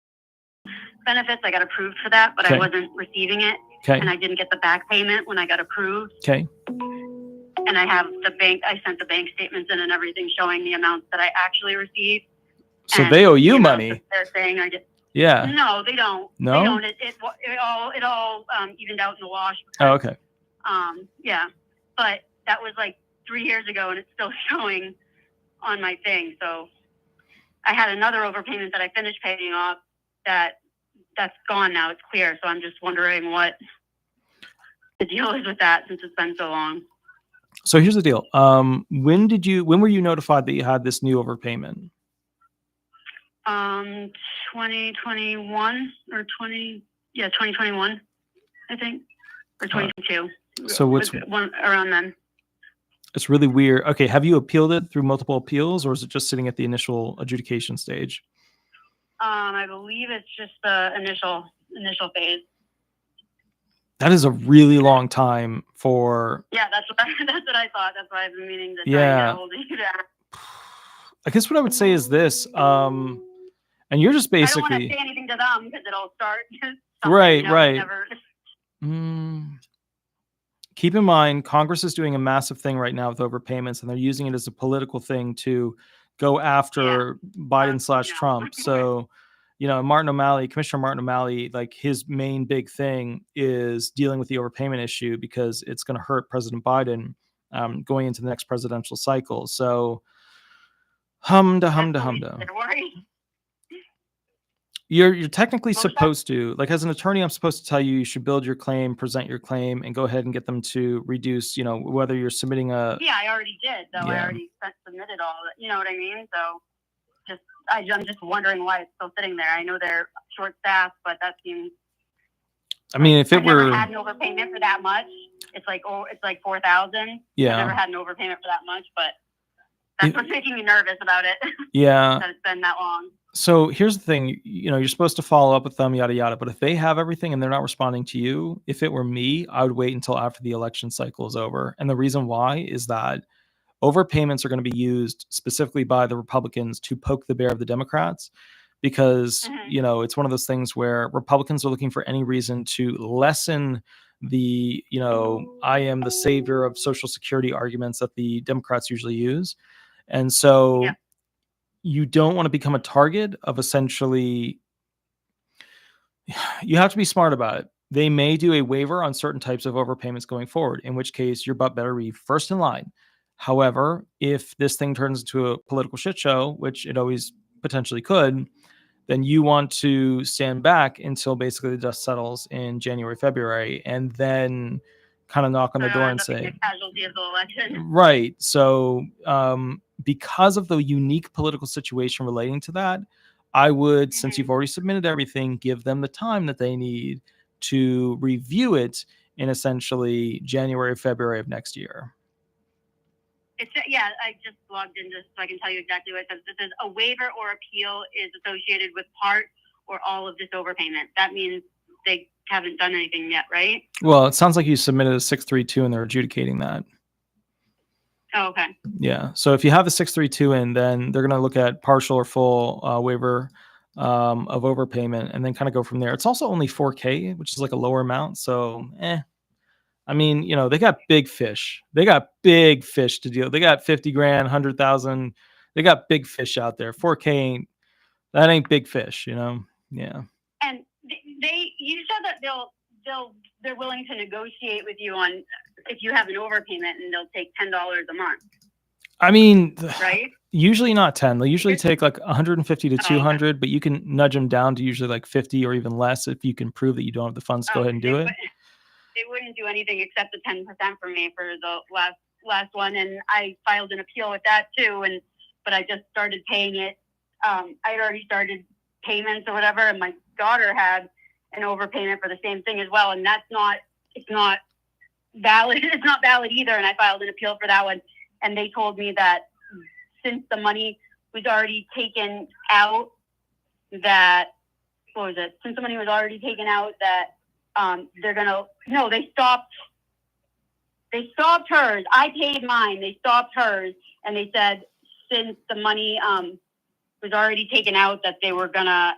benefits. I got approved for that, but okay. I wasn't receiving it. Okay. And I didn't get the back payment when I got approved. Okay. And I have I sent the bank statements in and everything showing the amounts that I actually received. So they owe you money. They're saying I get. Yeah. No, they don't. No. They don't. It all evened out in the wash. Oh, okay. Yeah, but that was like 3 years ago, and it's still showing on my thing. So I had another overpayment that I finished paying off. That's gone now. It's clear. So I'm just wondering what the deal is with that since it's been so long. So here's the deal. When were you notified that you had this new overpayment? 2021 or 2021, I think, or 2022. So what's one around then? It's really weird. Okay, have you appealed it through multiple appeals, or is it just sitting at the initial adjudication stage? I believe it's just the initial phase. That is a really long time for. Yeah, that's what I thought. That's why I've been meaning to. Yeah. I guess what I would say is this, and you're just basically. I don't want to say anything to them because it'll start. Right. Keep in mind, Congress is doing a massive thing right now with overpayments, and they're using it as a political thing to go after Biden/Trump. So, Commissioner Martin O'Malley, like his main big thing is dealing with the overpayment issue because it's going to hurt President Biden going into the next presidential cycle. So, humda. You're technically supposed to, like, as an attorney, I'm supposed to tell you should build your claim, present your claim, and go ahead and get them to reduce, whether you're submitting a... Yeah, I already did, though. Yeah. I already submitted all of it. You know what I mean? So I'm just wondering why it's still sitting there. I know they're short-staffed, but that seems... I mean, if it were... I've never had an overpayment for that much. It's like $4,000. Yeah. I've never had an overpayment for that much, but that's what's making me nervous about it. Yeah. That it's been that long. So here's the thing, you're supposed to follow up with them, yada, yada. But if they have everything and they're not responding to you, if it were me, I would wait until after the election cycle is over. And the reason why is that overpayments are going to be used specifically by the Republicans to poke the bear of the Democrats because, it's one of those things where Republicans are looking for any reason to lessen the, I am the savior of Social Security arguments that the Democrats usually use. And so... Yeah. You don't want to become a target of essentially, I don't want to say, but like, You have to be smart about it. They may do a waiver on certain types of overpayments going forward, in which case your butt better be first in line. However, if this thing turns into a political shit show, which it always potentially could, then you want to stand back until basically the dust settles in January, February, and then kind of knock on the door and say, casualty of the election. right. So, because of the unique political situation relating to that, I would, since you've already submitted everything, give them the time that they need to review it in essentially January, February of next year. Yeah, I just logged in just so I can tell you exactly what it says. It says a waiver or appeal is associated with part or all of this overpayment. That means they haven't done anything yet, right? Well, it sounds like you submitted a 632 and they're adjudicating that. Oh, okay. Yeah. So if you have the 632 in, then they're going to look at partial or full waiver of overpayment and then kind of go from there. It's also only $4K, which is like a lower amount. So, I mean, you know, they got big fish. They got big fish to deal. They got 50 grand, 100,000. They got big fish out there. 4K ain't big fish, you know? Yeah. And you said that they're willing to negotiate with you on if you have an overpayment, and they'll take $10 a month. I mean, right? Usually not 10. They usually take like 150 to 200, okay. But you can nudge them down to usually like 50 or even less if you can prove that you don't have the funds to go ahead and do it. They wouldn't do anything except the 10% for me for the last one, and I filed an appeal with that too. But I just started paying it. I had already started payments or whatever, and my daughter had an overpayment for the same thing as well, and it's not valid. It's not valid either, and I filed an appeal for that one. And they told me that since the money was already taken out, that Since the money was already taken out, that they stopped hers. I paid mine. They stopped hers, and they said since the money was already taken out, that they weren't gonna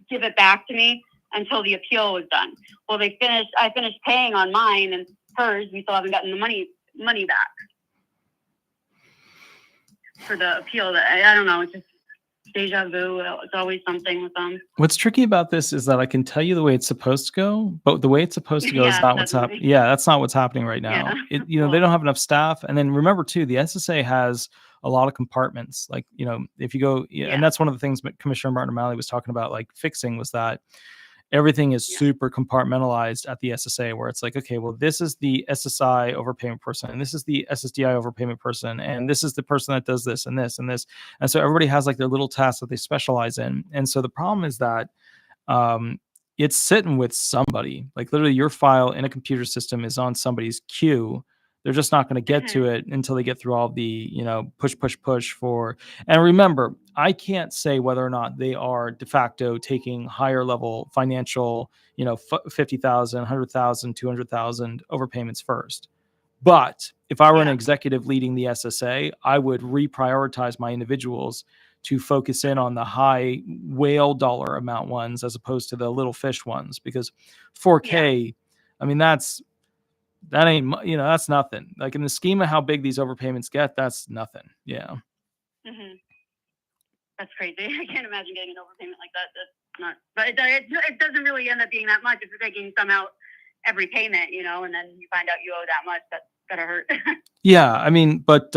give it back to me until the appeal was done. Well, I finished paying on mine, and hers, we still haven't gotten the money back for the appeal. That I don't know. It's just deja vu. It's always something with them. What's tricky about this is that I can tell you the way it's supposed to go, but the way it's supposed to go is not what's happening. Yeah, that's not what's happening right now. Yeah. They don't have enough staff. And then remember too, the SSA has a lot of compartments. Like, if you go, and that's one of the things Commissioner Martin O'Malley was talking about, like fixing, was that everything is super compartmentalized at the SSA, where it's like, okay, well, this is the SSI overpayment person, and this is the SSDI overpayment person, and this is the person that does this and this and this. And so everybody has like their little tasks that they specialize in. And so the problem is that it's sitting with somebody. Like literally your file in a computer system is on somebody's queue. They're just not going to get to it until they get through all the, push for. And remember, I can't say whether or not they are de facto taking higher level financial, 50,000, 100,000, 200,000 overpayments first. But if I were an executive leading the SSA, I would reprioritize my individuals to focus in on the high whale dollar amount ones as opposed to the little fish ones, because 4K, I mean, that ain't, that's nothing. Like in the scheme of how big these overpayments get, that's nothing. Yeah. Mm-hmm. That's crazy. I can't imagine getting an overpayment like that. That's not, but it doesn't really end up being that much if you're taking some out every payment, and then you find out you owe that much. That's gotta hurt. Yeah. I mean, but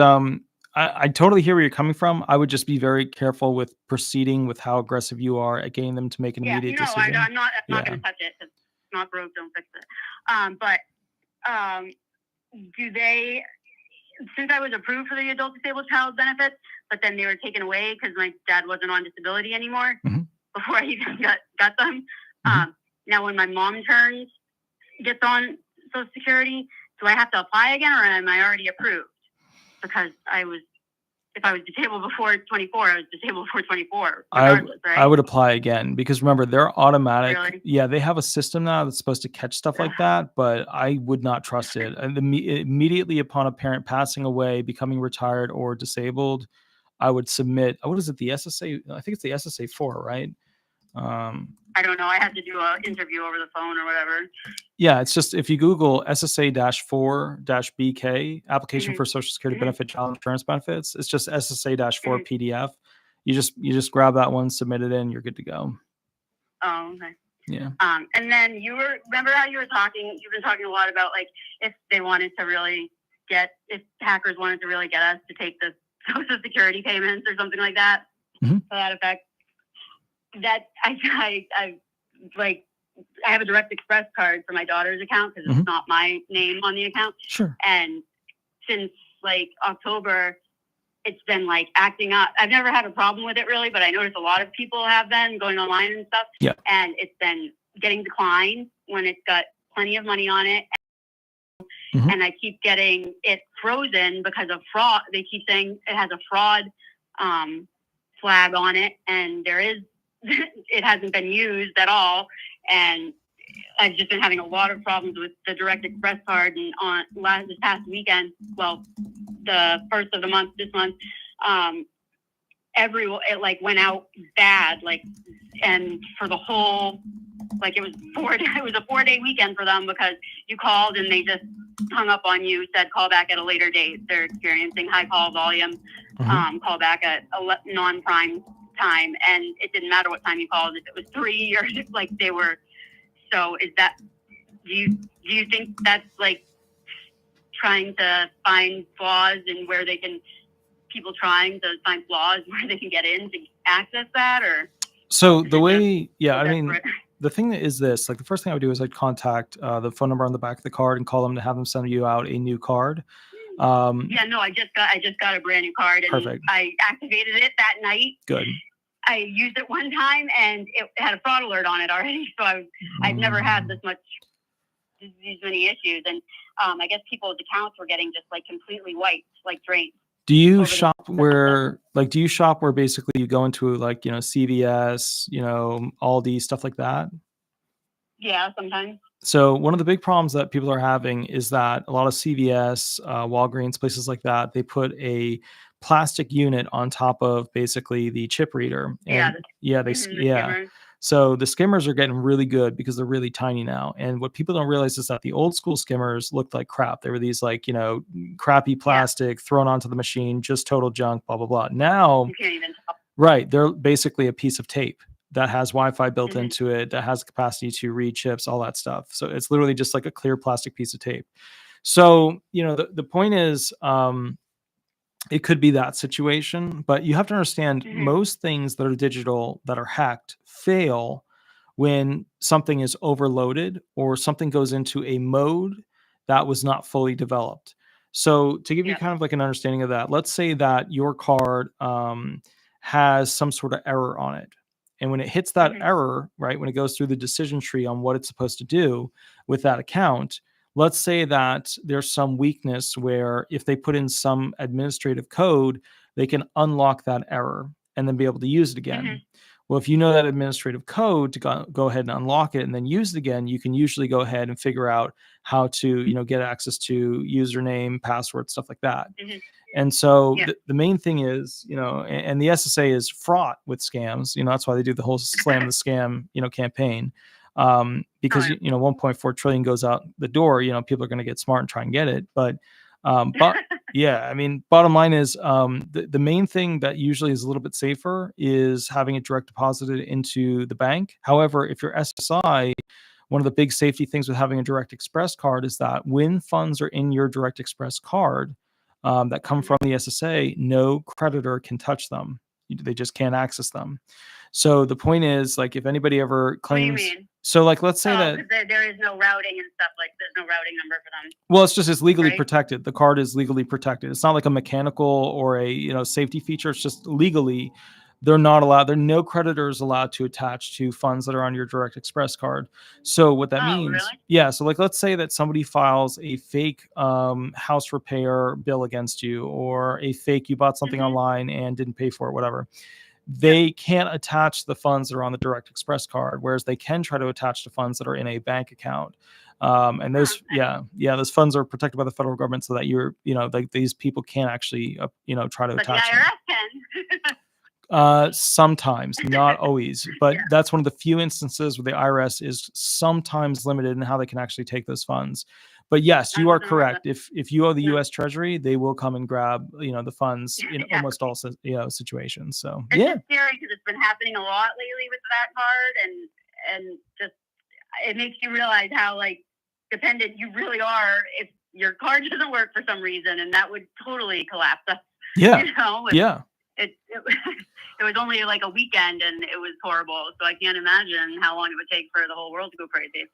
I totally hear where you're coming from. I would just be very careful with proceeding with how aggressive you are at getting them to make an immediate decision. I'm not going to touch it. It's not broke, don't fix it. But do they, since I was approved for the adult disabled child benefits, but then they were taken away because my dad wasn't on disability anymore before I even got them. Now when my mom gets on Social Security, do I have to apply again, or am I already approved? Because if I was disabled before 24, I was disabled before 24. Right? I would apply again, because remember, they're automatic. Really? Yeah, they have a system now that's supposed to catch stuff like that, but I would not trust it. And immediately upon a parent passing away, becoming retired or disabled, I would submit, what is it, the SSA? I think it's the SSA 4, right? I don't know. I had to do an interview over the phone or whatever. Yeah, it's just, if you Google SSA-4-BK, application for Social Security benefit child insurance benefits, it's just SSA-4 PDF. You just grab that one, submit it in, you're good to go. Okay. Yeah. And then remember how you've been talking a lot about like if they wanted to really if hackers wanted to really get us to take the Social Security payments or something like that, Mhm. to that effect. That I have a Direct Express card for my daughter's account because Mhm. it's not my name on the account. Sure. And since like October, it's been like acting up. I've never had a problem with it really, but I noticed a lot of people have been going online and stuff. Yeah. And it's been getting declined when it's got plenty of money on it. Mhm. And I keep getting it frozen because of fraud. They keep saying it has a fraud flag on it, and it hasn't been used at all. And I've just been having a lot of problems with the Direct Express card. And this past weekend, well, the first of the month, this month, it like went out bad, like, and for the whole, like it was a 4-day weekend for them because you called and they just hung up on you, said call back at a later date. They're experiencing high call volume, call back at a non-prime time, and it didn't matter what time you called, if it was 3 or like they were. So is that, do you think that's like trying to find flaws and where they can, people trying to find flaws where they can get in to access that? Or so the way, I mean, desperate? the thing is this, like the first thing I would do is I'd contact the phone number on the back of the card and call them to have them send you out a new card. Yeah, no, I just got a brand new card, and Perfect. I activated it that night. Good. I used it one time and it had a fraud alert on it already. So I've never had these many issues. And I guess people's accounts were getting just like completely wiped, like drained. Do you shop where basically you go into like, CVS, Aldi, stuff like that? Yeah, sometimes. So one of the big problems that people are having is that a lot of CVS, Walgreens, places like that, they put a plastic unit on top of basically the chip reader. And Skimmers. so the skimmers are getting really good because they're really tiny now. And what people don't realize is that the old school skimmers looked like crap. They were these like, crappy plastic thrown onto the machine, just total junk, blah, blah, blah. Now, You can't even tell. right, they're basically a piece of tape that has Wi-Fi built into it, that has the capacity to read chips, all that stuff. So it's literally just like a clear plastic piece of tape. So, the point is, it could be that situation, but you have to understand most things that are digital that are hacked fail when something is overloaded or something goes into a mode that was not fully developed. So to give you kind of like an understanding of that, let's say that your card has some sort of error on it. And when it hits that error, right, when it goes through the decision tree on what it's supposed to do with that account, let's say that there's some weakness where if they put in some administrative code, they can unlock that error and then be able to use it again. Well, if you know that administrative code to go ahead and unlock it and then use it again, you can usually go ahead and figure out how to, get access to username, password, stuff like that. And so the main thing is, and the SSA is fraught with scams. That's why they do the whole slam the scam, campaign. Because 1.4 trillion goes out the door, people are going to get smart and try and get it. But yeah, I mean, bottom line is the main thing that usually is a little bit safer is having it direct deposited into the bank. However, if you're SSI, one of the big safety things with having a Direct Express card is that when funds are in your Direct Express card that come from the SSA, no creditor can touch them. They just can't access them. So the point is, like, if anybody ever claims, What do you mean? So like, let's say that there is no routing and stuff, like there's no routing number for them. well, it's legally Right. protected. The card is legally protected. It's not like a mechanical or a safety feature. It's just legally they're not allowed. There are no creditors allowed to attach to funds that are on your Direct Express card. So what that means, really? yeah. So like, let's say that somebody files a fake house repair bill against you, or a fake you bought something online and didn't pay for it, whatever. They can't attach the funds that are on the Direct Express card, whereas they can try to attach the funds that are in a bank account. And those, those funds are protected by the federal government, so that like these people can't actually, try to But the attach them. IRS can. Sometimes, not always, but that's one of the few instances where the IRS is sometimes limited in how they can actually take those funds. But yes, you are correct. If you owe the U.S. Treasury, they will come and grab the funds in almost all situations. So It's just scary because it's been happening a lot lately with that card, and and just it makes you realize how like dependent you really are if your card doesn't work for some reason, and that would totally collapse us. Yeah. You know? Yeah. It was only like a weekend and it was horrible. So I can't imagine how long it would take for the whole world to go crazy.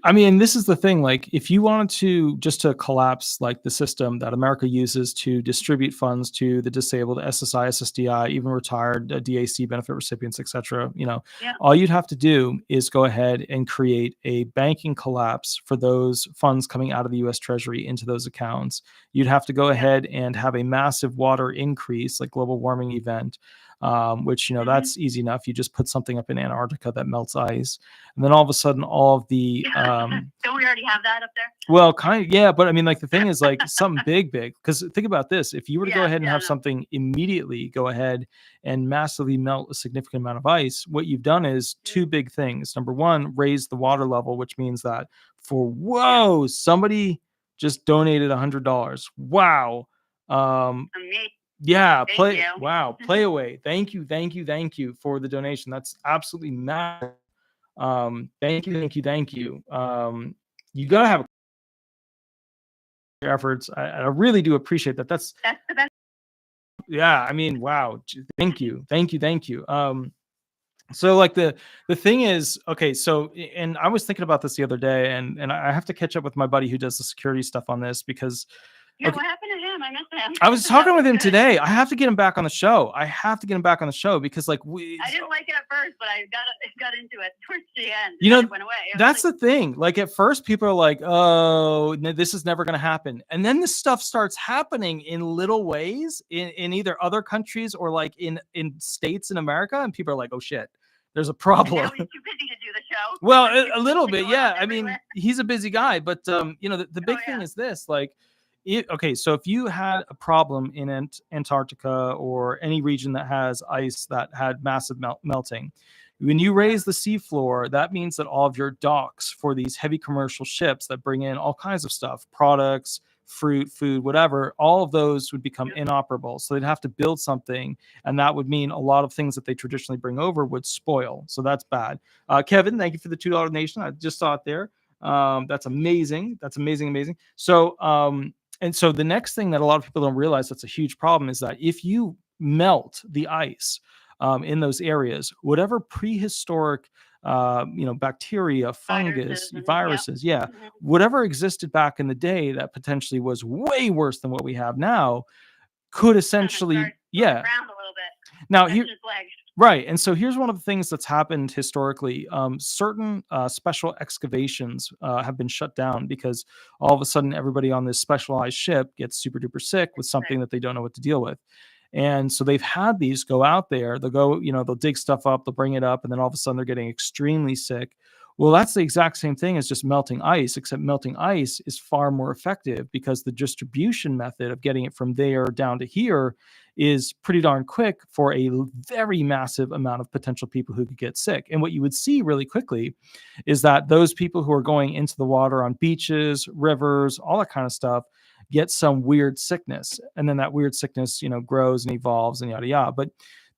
I mean, this is the thing, like if you wanted to just to collapse like the system that America uses to distribute funds to the disabled, SSI, SSDI, even retired DAC benefit recipients, etc., you know, all you'd have to do is go ahead and create a banking collapse for those funds coming out of the US Treasury into those accounts. You'd have to go ahead and have a massive water increase, like global warming event, which, you know, that's easy enough. You just put something up in Antarctica that melts ice, and then all of a sudden all of the Don't we already have that up there? well, kind of, yeah, but I mean, like the thing is like something big, because think about this: if you were to go ahead and have something immediately go ahead and massively melt a significant amount of ice, what you've done is two big things. Number one, raise the water level, which means that somebody just donated $100. Wow. Yeah, play away. Thank you for the donation. That's absolutely massive. Thank you. You gotta have your efforts. I really do appreciate that. That's the best. Yeah, I mean, wow. Thank you. So like the thing is, okay, so, and I was thinking about this the other day, and I have to catch up with my buddy who does the security stuff on this, because what happened to him? I missed him. I was talking with him today. I have to get him back on the show. Because like I didn't like it at first, but I got into it towards the end. You know, it went away. That's the thing. Like at first people are like, oh, this is never going to happen. And then this stuff starts happening in little ways in either other countries or like in states in America. And people are like, oh shit, there's a problem. Now he's too busy to do the show. Well, a little bit. Yeah. I mean, he's a busy guy, but you know, the big thing is this, like, okay, so if you had a problem in Antarctica or any region that has ice that had massive melting, when you raise the seafloor, that means that all of your docks for these heavy commercial ships that bring in all kinds of stuff, products, fruit, food, whatever, all of those would become inoperable. So they'd have to build something, and that would mean a lot of things that they traditionally bring over would spoil. So that's bad. Kevin, thank you for the $2 donation. I just saw it there. That's amazing. So, and so the next thing that a lot of people don't realize that's a huge problem is that if you melt the ice in those areas, whatever prehistoric, bacteria, fungus, viruses, whatever existed back in the day that potentially was way worse than what we have now, could essentially, around a little bit. Now here, right. And so here's one of the things that's happened historically. Certain special excavations have been shut down because all of a sudden everybody on this specialized ship gets super duper sick with something that they don't know what to deal with. And so they've had these go out there, they'll dig stuff up, they'll bring it up, and then all of a sudden they're getting extremely sick. Well, that's the exact same thing as just melting ice, except melting ice is far more effective because the distribution method of getting it from there down to here is pretty darn quick for a very massive amount of potential people who could get sick. And what you would see really quickly is that those people who are going into the water on beaches, rivers, all that kind of stuff, get some weird sickness. And then that weird sickness, grows and evolves and yada, yada. But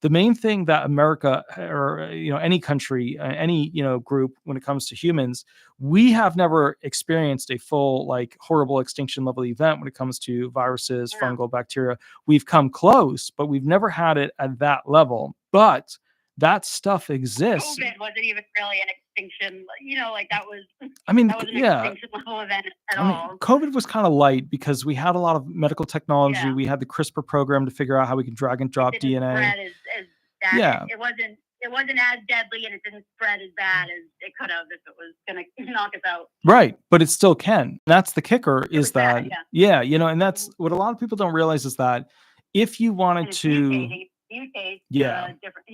the main thing that America or, any country, any, group, when it comes to humans, we have never experienced a full, like, horrible extinction level event when it comes to viruses, fungal, bacteria. We've come close, but we've never had it at that level. But that stuff exists. COVID wasn't even really an extinction, that was. I mean, that was an extinction level event at all. COVID was kind of light because we had a lot of medical technology. Yeah. We had the CRISPR program to figure out how we can drag and drop DNA. It wasn't as deadly, and it didn't spread as bad as it could have if it was going to knock us out. Right, but it still can. That's the kicker. Is that and that's what a lot of people don't realize is that if you wanted to. Different,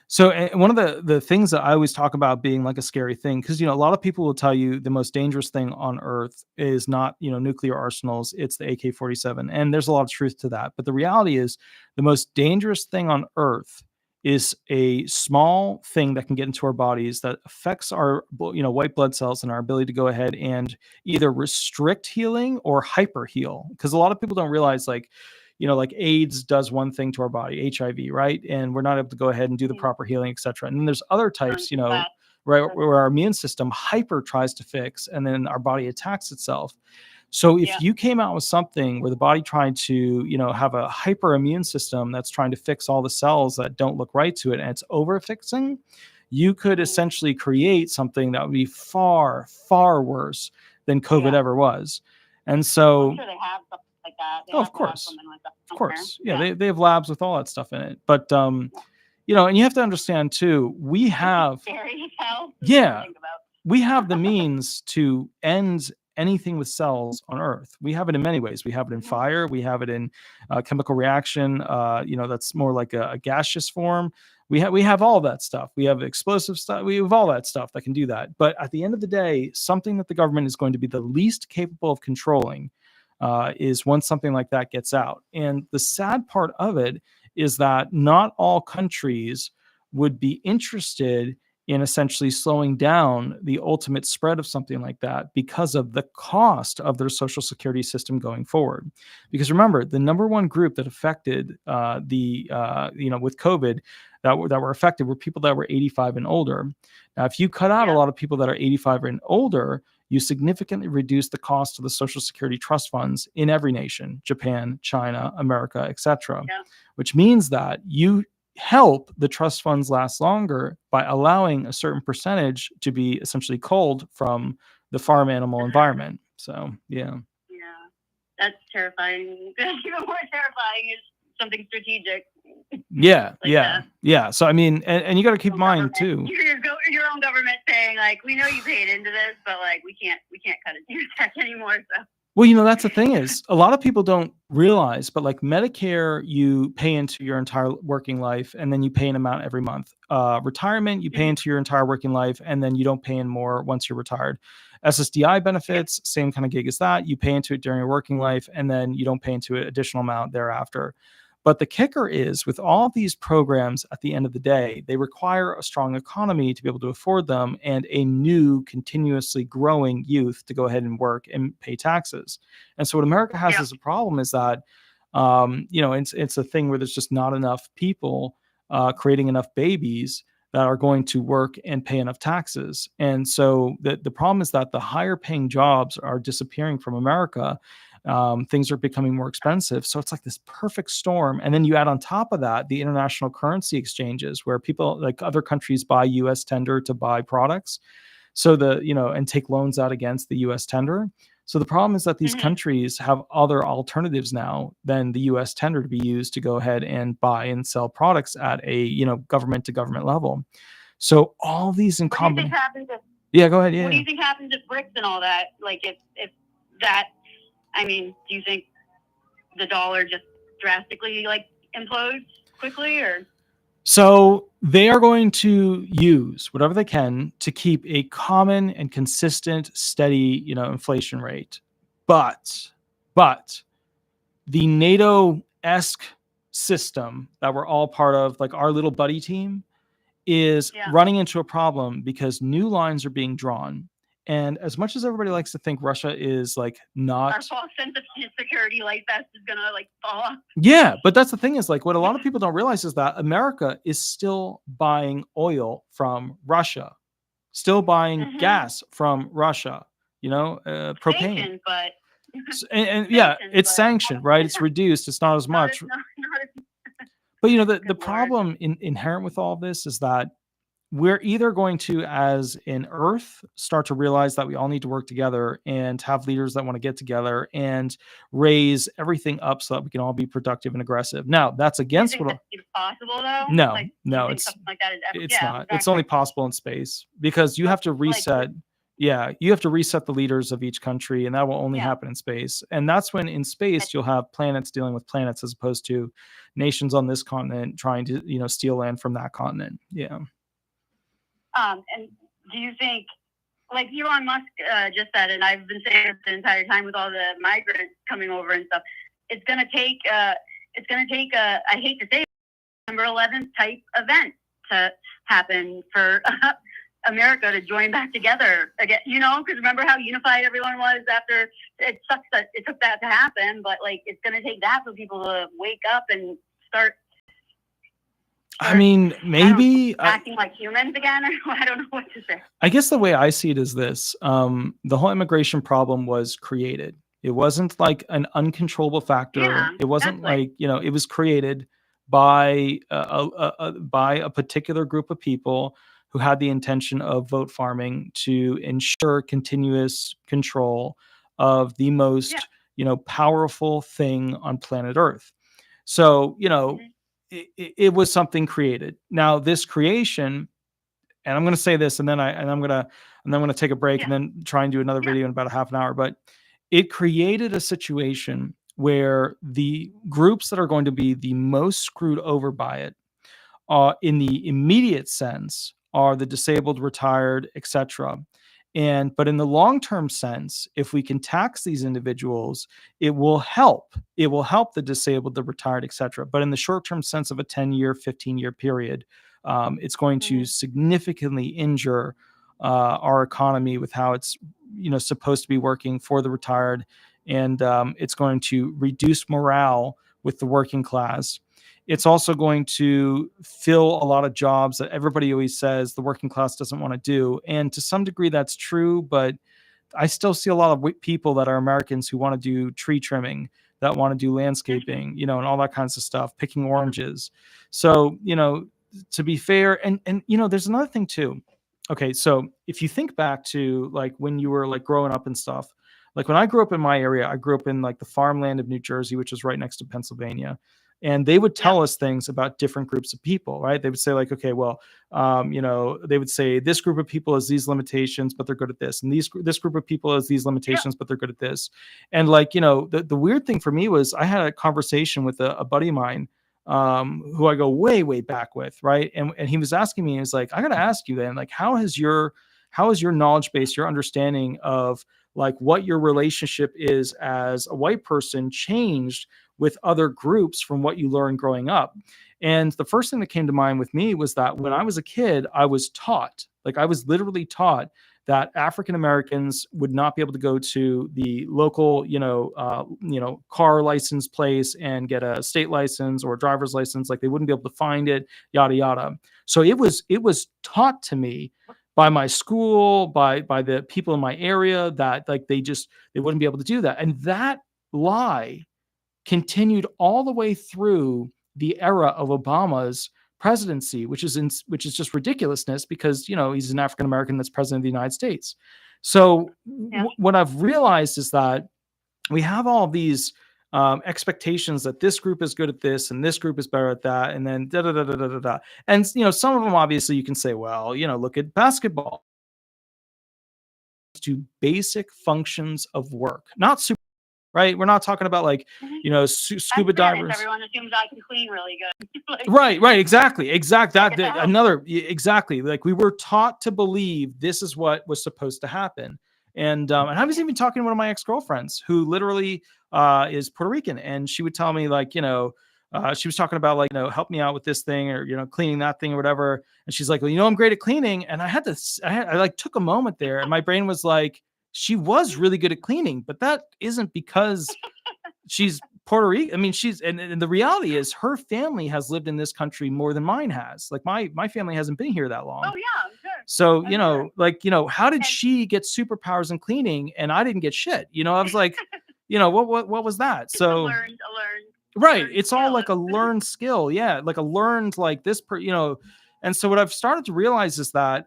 So one of the things that I always talk about being like a scary thing, because a lot of people will tell you the most dangerous thing on earth is not nuclear arsenals, it's the AK-47, and there's a lot of truth to that. But the reality is the most dangerous thing on earth is a small thing that can get into our bodies that affects our white blood cells and our ability to go ahead and either restrict healing or hyper heal. Because a lot of people don't realize, like AIDS does one thing to our body, HIV, right? And we're not able to go ahead and do the proper healing, etc. And then there's other types, right? Where our immune system hyper tries to fix, and then our body attacks itself. So if you came out with something where the body tried to, have a hyper immune system that's trying to fix all the cells that don't look right to it, and it's over fixing, you could essentially create something that would be far, far worse than COVID ever was. And so, I'm sure they have something like that. of course, Like that of course. Yeah, they have labs with all that stuff in it. But, and you have to understand too, we have, scary as hell to think about. we have the means to end anything with cells on Earth. We have it in many ways. We have it in fire. We have it in chemical reaction. That's more like a gaseous form. We have all that stuff. We have explosive stuff. We have all that stuff that can do that. But at the end of the day, something that the government is going to be the least capable of controlling is once something like that gets out. And the sad part of it is that not all countries would be interested in essentially slowing down the ultimate spread of something like that because of the cost of their social security system going forward. Because remember, the number one group that affected with COVID that were affected were people that were 85 and older. Now, if you cut out a lot of people that are 85 and older, you significantly reduce the cost of the social security trust funds in every nation, Japan, China, America, etc., which means that you help the trust funds last longer by allowing a certain percentage to be essentially culled from the farm animal environment. So, that's terrifying. Even more terrifying is something strategic. So I mean, and you got to keep in mind too, your own government saying like, we know you paid into this, but like we can't cut it to your check anymore. So. Well, that's the thing is a lot of people don't realize, but like Medicare, you pay into your entire working life and then you pay an amount every month. Retirement, you pay into your entire working life and then you don't pay in more once you're retired. SSDI benefits, same kind of gig as that. You pay into it during your working life and then you don't pay into an additional amount thereafter. But the kicker is with all these programs at the end of the day, they require a strong economy to be able to afford them and a new continuously growing youth to go ahead and work and pay taxes. And so what America has as a problem is that, it's a thing where there's just not enough people creating enough babies that are going to work and pay enough taxes. And so the problem is that the higher paying jobs are disappearing from America. Things are becoming more expensive. So it's like this perfect storm. And then you add on top of that, the international currency exchanges where people like other countries buy US tender to buy products. So and take loans out against the US tender. So the problem is that these countries have other alternatives now than the US tender to be used to go ahead and buy and sell products at a, government to government level. So all these in combination. Yeah, go ahead. Yeah. What do you think happens if BRICS and all that? Like if that, I mean, do you think the dollar just drastically like implodes quickly or? So they are going to use whatever they can to keep a common and consistent, steady, inflation rate. But the NATO-esque system that we're all part of, like our little buddy team, is running into a problem because new lines are being drawn. And as much as everybody likes to think Russia is like not our false sense of security life vest is gonna like fall off. Yeah, but that's the thing is like what a lot of people don't realize is that America is still buying oil from Russia, still buying gas from Russia, propane. Sanctioned, but and it's sanctioned, right? It's reduced. It's not as much. But the problem inherent with all this is that we're either going to, as an Earth, start to realize that we all need to work together and have leaders that want to get together and raise everything up so that we can all be productive and aggressive. Now, that's against what it's possible, though. No, it's like that is it's not. Exactly. It's only possible in space because you have to reset. You have to reset the leaders of each country, and that will only happen in space. And that's when in space you'll have planets dealing with planets as opposed to nations on this continent trying to steal land from that continent. Yeah. And do you think, like Elon Musk just said, and I've been saying this the entire time with all the migrants coming over and stuff, it's going to take I hate to say it, September 11th type event to happen for America to join back together again, because remember how unified everyone was after. It sucks that it took that to happen, but like it's going to take that for people to wake up and start I mean, maybe acting like humans again, or I don't know what to say. I guess the way I see it is this: the whole immigration problem was created. It wasn't like an uncontrollable factor. Yeah, It wasn't exactly. like, it was created by by a particular group of people who had the intention of vote farming to ensure continuous control of the most, powerful thing on planet Earth. So, Mhm. it was something created. Now, this creation, and I'm going to say this, and then I'm going to take a break and Yeah. then try and do another Yeah. video in about a half an hour. But it created a situation where the groups that are going to be the most screwed over by it, in the immediate sense, are the disabled, retired, etc. But in the long-term sense, if we can tax these individuals, it will help. It will help the disabled, the retired, etc. But in the short-term sense of a 10-year, 15-year period, it's going to significantly injure our economy with how it's supposed to be working for the retired, and it's going to reduce morale with the working class. It's also going to fill a lot of jobs that everybody always says the working class doesn't want to do. And to some degree, that's true. But I still see a lot of people that are Americans who want to do tree trimming, that want to do landscaping, and all that kinds of stuff, picking oranges. So, to be fair, and there's another thing too. Okay, so if you think back to like when you were like growing up and stuff, like when I grew up in my area, I grew up in like the farmland of New Jersey, which is right next to Pennsylvania. And they would tell us things about different groups of people, right? They would say like, okay, well, they would say this group of people has these limitations, but they're good at this. And this group of people has these limitations, but they're good at this. And like, the weird thing for me was I had a conversation with a buddy of mine, who I go way, way back with, right? And he was asking me, he was like, I got to ask you then, like, how has your knowledge base, your understanding of like what your relationship is as a white person changed with other groups from what you learned growing up? And the first thing that came to mind with me was that when I was a kid, I was literally taught that African Americans would not be able to go to the local, car license place and get a state license or a driver's license. Like they wouldn't be able to find it, yada yada. So it was taught to me by my school, by the people in my area, that like they wouldn't be able to do that. And that lie continued all the way through the era of Obama's presidency, which is just ridiculousness because he's an African American that's president of the United States. So what I've realized is that we have all these expectations that this group is good at this and this group is better at that, and then da da da da da da da. And some of them obviously you can say, well, look at basketball. To basic functions of work, not super. Right, we're not talking about like scuba divers. Everyone assumes I can clean really good. Like, right, exactly. Exactly. Like we were taught to believe this is what was supposed to happen. And I was even talking to one of my ex-girlfriends who literally is Puerto Rican, and she would tell me like, she was talking about like, help me out with this thing or cleaning that thing or whatever. And she's like, well, I'm great at cleaning. And I like took a moment there, and my brain was like, she was really good at cleaning, but that isn't because she's Puerto Rican. I mean, and the reality is her family has lived in this country more than mine has. Like my family hasn't been here that long. Oh yeah, I'm sure. So, how did she get superpowers in cleaning and I didn't get shit? I was like, what was that? So learned right. It's all like a learned skill. Yeah. Like a learned like this, and so what I've started to realize is that,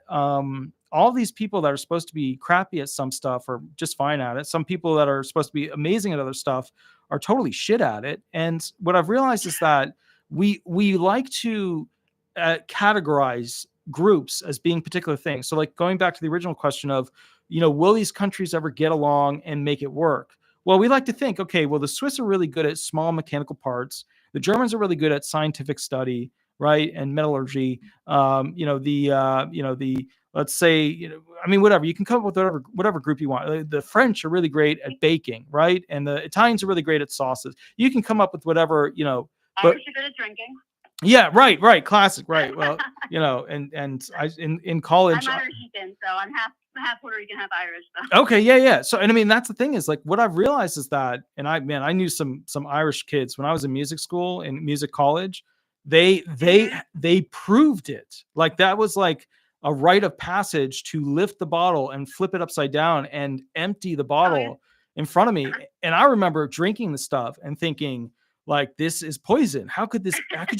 all these people that are supposed to be crappy at some stuff are just fine at it. Some people that are supposed to be amazing at other stuff are totally shit at it. And what I've realized is that we like to categorize groups as being particular things. So like going back to the original question of, will these countries ever get along and make it work? Well, we like to think, okay, well, the Swiss are really good at small mechanical parts. The Germans are really good at scientific study, right? And metallurgy. Let's say, whatever, you can come up with whatever group you want. The French are really great at baking, right? And the Italians are really great at sauces. You can come up with whatever, Irish are good at drinking. Yeah, right. Classic, right. Well, and I in college. I'm Irish, so I'm half Puerto Rican, half Irish. So. Okay, yeah. So, and that's the thing is like what I've realized is that, and I knew some Irish kids when I was in music school and music college. They proved it. Like that was like a rite of passage to lift the bottle and flip it upside down and empty the bottle in front of me. And I remember drinking the stuff and thinking, like, this is poison. How could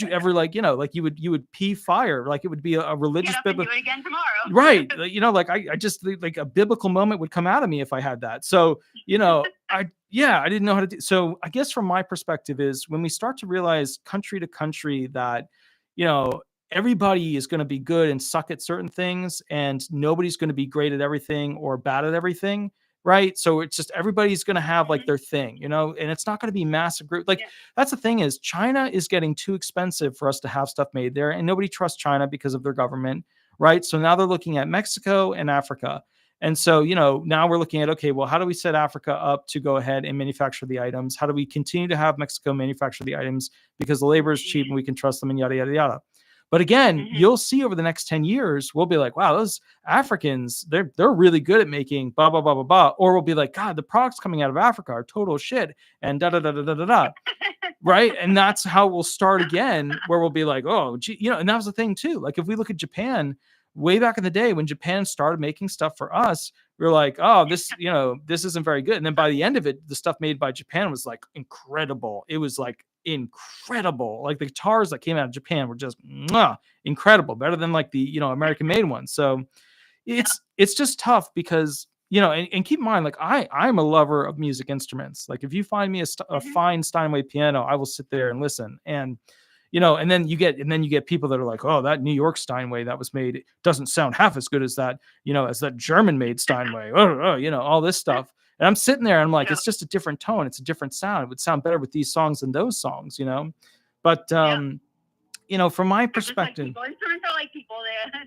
you ever, like, like you would pee fire, like it would be a religious Get up and do it again tomorrow. right. Like I just, like a biblical moment would come out of me if I had that. So, I didn't know how to do. So I guess from my perspective is when we start to realize country to country that, everybody is going to be good and suck at certain things and nobody's going to be great at everything or bad at everything. Right. So it's just everybody's going to have like their thing, and it's not going to be massive group. Like that's the thing is China is getting too expensive for us to have stuff made there. And nobody trusts China because of their government. Right. So now they're looking at Mexico and Africa. And so, now we're looking at, okay, well, how do we set Africa up to go ahead and manufacture the items? How do we continue to have Mexico manufacture the items because the labor is cheap and we can trust them and yada, yada, yada. But again, you'll see over the next 10 years, we'll be like, wow, those Africans, they're really good at making blah, blah, blah, blah, blah. Or we'll be like, God, the products coming out of Africa are total shit and da, da, da, da, da, da, da. Right. And that's how we'll start again, where we'll be like, oh, gee, and that was the thing too. Like if we look at Japan, way back in the day when Japan started making stuff for us, we were like, oh, this isn't very good. And then by the end of it, the stuff made by Japan was like incredible. It was like incredible. Like the guitars that came out of Japan were just incredible, better than like the, American made ones. So it's just tough because, and keep in mind, like I'm a lover of music instruments. Like if you find me a fine Steinway piano, I will sit there and listen. And and then you get people that are like, oh, that New York Steinway that was made doesn't sound half as good as that, as that German made Steinway, all this stuff. And I'm sitting there and I'm like, it's just a different tone. It's a different sound. It would sound better with these songs than those songs, But, from my perspective, like instruments are like people there.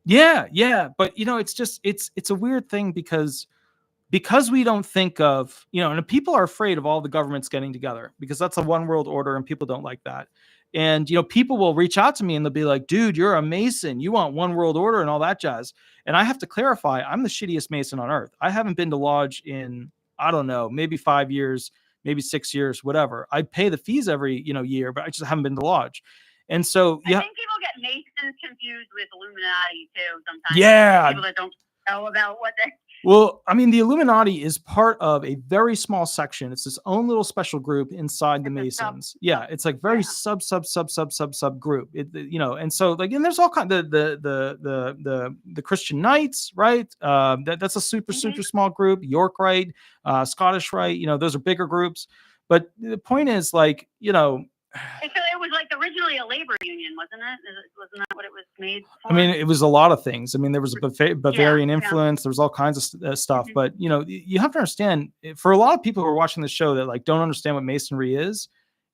Yeah. But, it's a weird thing because we don't think of, and people are afraid of all the governments getting together because that's a one world order and people don't like that. And, people will reach out to me and they'll be like, dude, you're a Mason. You want one world order and all that jazz. And I have to clarify, I'm the shittiest Mason on earth. I haven't been to lodge in, I don't know, maybe 5 years, maybe 6 years, whatever. I pay the fees every, year, but I just haven't been to lodge. And so, I think people get Masons confused with Illuminati too sometimes. Yeah. People that don't know about what they... Well, I mean, the Illuminati is part of a very small section. It's its own little special group inside the Masons. Yeah, it's like very sub group. And so like, and there's all kind of the Christian Knights, right? That's a super small group. York Rite, Scottish Rite. Those are bigger groups. But the point is, like, It was like originally a labor union, wasn't it? Wasn't that what it was made for? I mean, it was a lot of things. I mean, there was a Bavarian influence. There was all kinds of stuff. But, you have to understand, for a lot of people who are watching the show that like don't understand what Masonry is,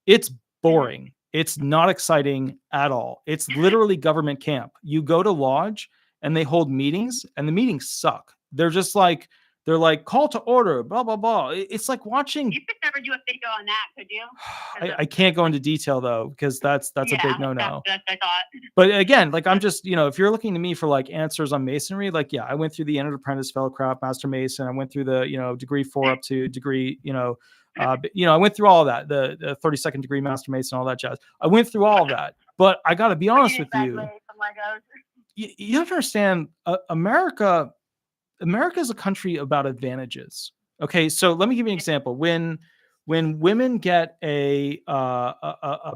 it's boring. It's not exciting at all. It's literally government camp. You go to lodge and they hold meetings and the meetings suck. They're just like, call to order, blah, blah, blah. It's like watching. You could never do a video on that, could you? I can't go into detail though, because that's a big no-no. That's I thought. But again, like I'm just, if you're looking to me for like answers on Masonry, like, yeah, I went through the Entered Apprentice, Fellowcraft, Master Mason. I went through the, degree 4 up to degree, I went through all of that, the 32nd degree Master Mason, all that jazz. I went through all of that. But I got to be honest with you. You have to understand, America is a country about advantages. Okay, so let me give you an example. When women get a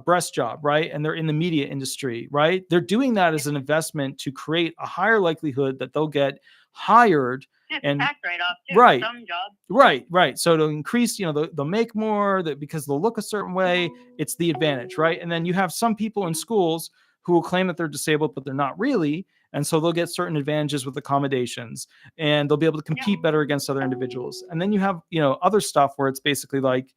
breast job, right, and they're in the media industry, right, they're doing that as an investment to create a higher likelihood that they'll get hired. And tax write-off too, right, some jobs. Right. So to increase, they'll make more because they'll look a certain way. It's the advantage, right? And then you have some people in schools who will claim that they're disabled, but they're not really. And so they'll get certain advantages with accommodations and they'll be able to compete better against other individuals. And then you have, other stuff where it's basically like,